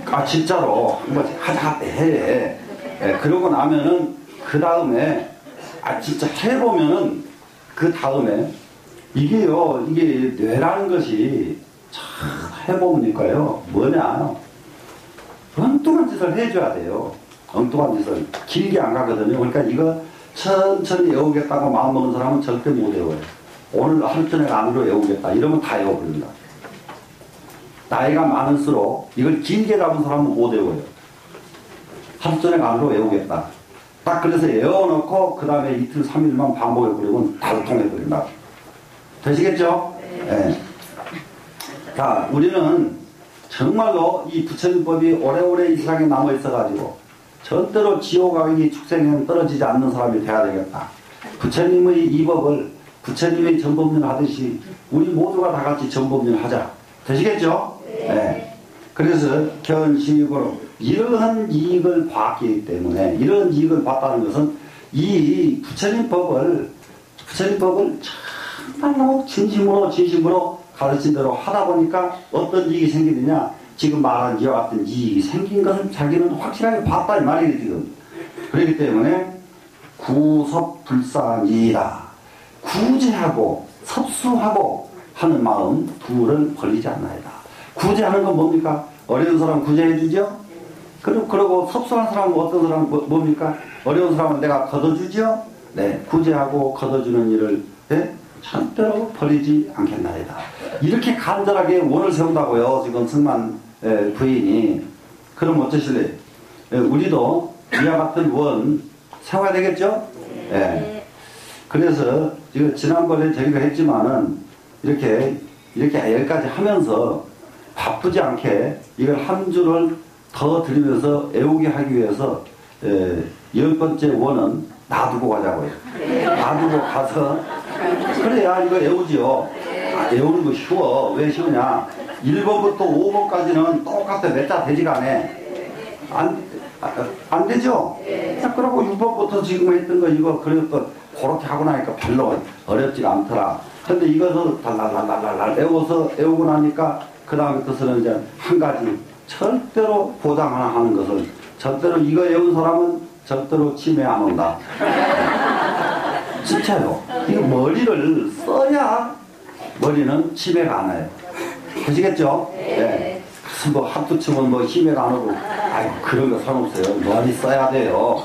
아, 진짜로. 한번 하자, 해. 네. 그러고 나면은, 그 다음에, 진짜 해보면은, 그 다음에, 이게요, 이게 뇌라는 것이, 참, 해보니까요, 뭐냐. 엉뚱한 짓을 해줘야 돼요. 엉뚱한 짓을. 길게 안 가거든요. 그러니까 이거 천천히 외우겠다고 마음먹은 사람은 절대 못 외워요. 오늘 하루 저녁 안으로 외우겠다. 이러면 다 외워버린다. 나이가 많을수록 이걸 길게 잡은 사람은 못 외워요. 하루 저녁 안으로 외우겠다. 딱 그래서 외워놓고 그 다음에 이틀, 3일만 반복해버리면 다통해버린다. 되시겠죠? 네. 자, 우리는 정말로 이 부처님법이 오래오래 이 세상에 남아있어가지고 절대로 지옥악이 축생에는 떨어지지 않는 사람이 돼야 되겠다. 부처님의 이 법을 부처님의 전법륜 하듯이 우리 모두가 다 같이 전법륜 하자. 되시겠죠? 네. 그래서 견식으로 이러한 이익을 봤기 때문에 이런 이익을 봤다는 것은 이 부처님법을 정말로 진심으로 가르친 대로 하다 보니까 어떤 이익이 생기느냐, 지금 말한 이와 같은 이익이 생긴 것을 자기는 확실하게 봤다 이 말이에요 지금. 그렇기 때문에 구섭불상이다. 구제하고 섭수하고 하는 마음 둘을 벌리지 않나이다. 구제하는 건 뭡니까? 어려운 사람 구제해 주죠. 그리고 섭수하는 사람은 어떤 사람은 뭡니까? 어려운 사람은 내가 걷어주죠. 네, 구제하고 걷어주는 일을 절대로 버리지 않겠나이다. 이렇게 간절하게 원을 세운다고요. 지금 승만 부인이. 그럼 어쩌실래요? 우리도 이와 같은 원 세워야 되겠죠? 네. 그래서 이거 지난번에 저희가 했지만은 이렇게 여기까지 하면서 바쁘지 않게 이걸 한 줄을 더 드리면서 외우게 하기 위해서 10번째 원은 놔두고 가자고요. 놔두고 가서 그래야 이거 외우지요. 외우는 거 쉬워. 왜 쉬우냐? 1번부터 5번까지는 똑같아. 몇 자 되지가 않아. 안 되죠? 자, 그러고 6번부터 지금 했던 거 이거 그래도 그렇게 하고 나니까 별로 어렵지가 않더라. 근데 이것을 달랄랄랄랄 외우고 나니까 그 다음에 뜻은 이제 한 가지 절대로 보장 하나 하는 것을 절대로 이거 외운 사람은 절대로 치매 안 온다. 진짜요. 이거 머리를 써야 머리는 치매가 안 와요. 되시겠죠? 네. 무슨 뭐 한두 층은 뭐 치매가 안 오고 아이고 그런 거 상관없어요. 머리 써야 돼요.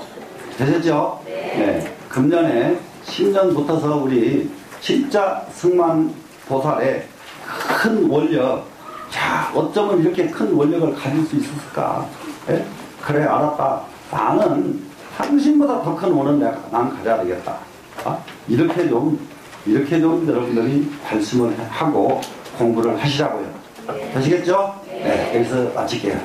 되셨죠? 네. 금년에 10년부터서 우리 진짜 승만보살의 큰 원력, 자, 어쩌면 이렇게 큰 원력을 가질 수 있었을까? 예? 그래, 알았다. 나는 당신보다 더 큰 원은 난 가져야 되겠다. 이렇게 좀 여러분들이 발심을 하고 공부를 하시라고요. 되시겠죠? 네, 여기서 마칠게요.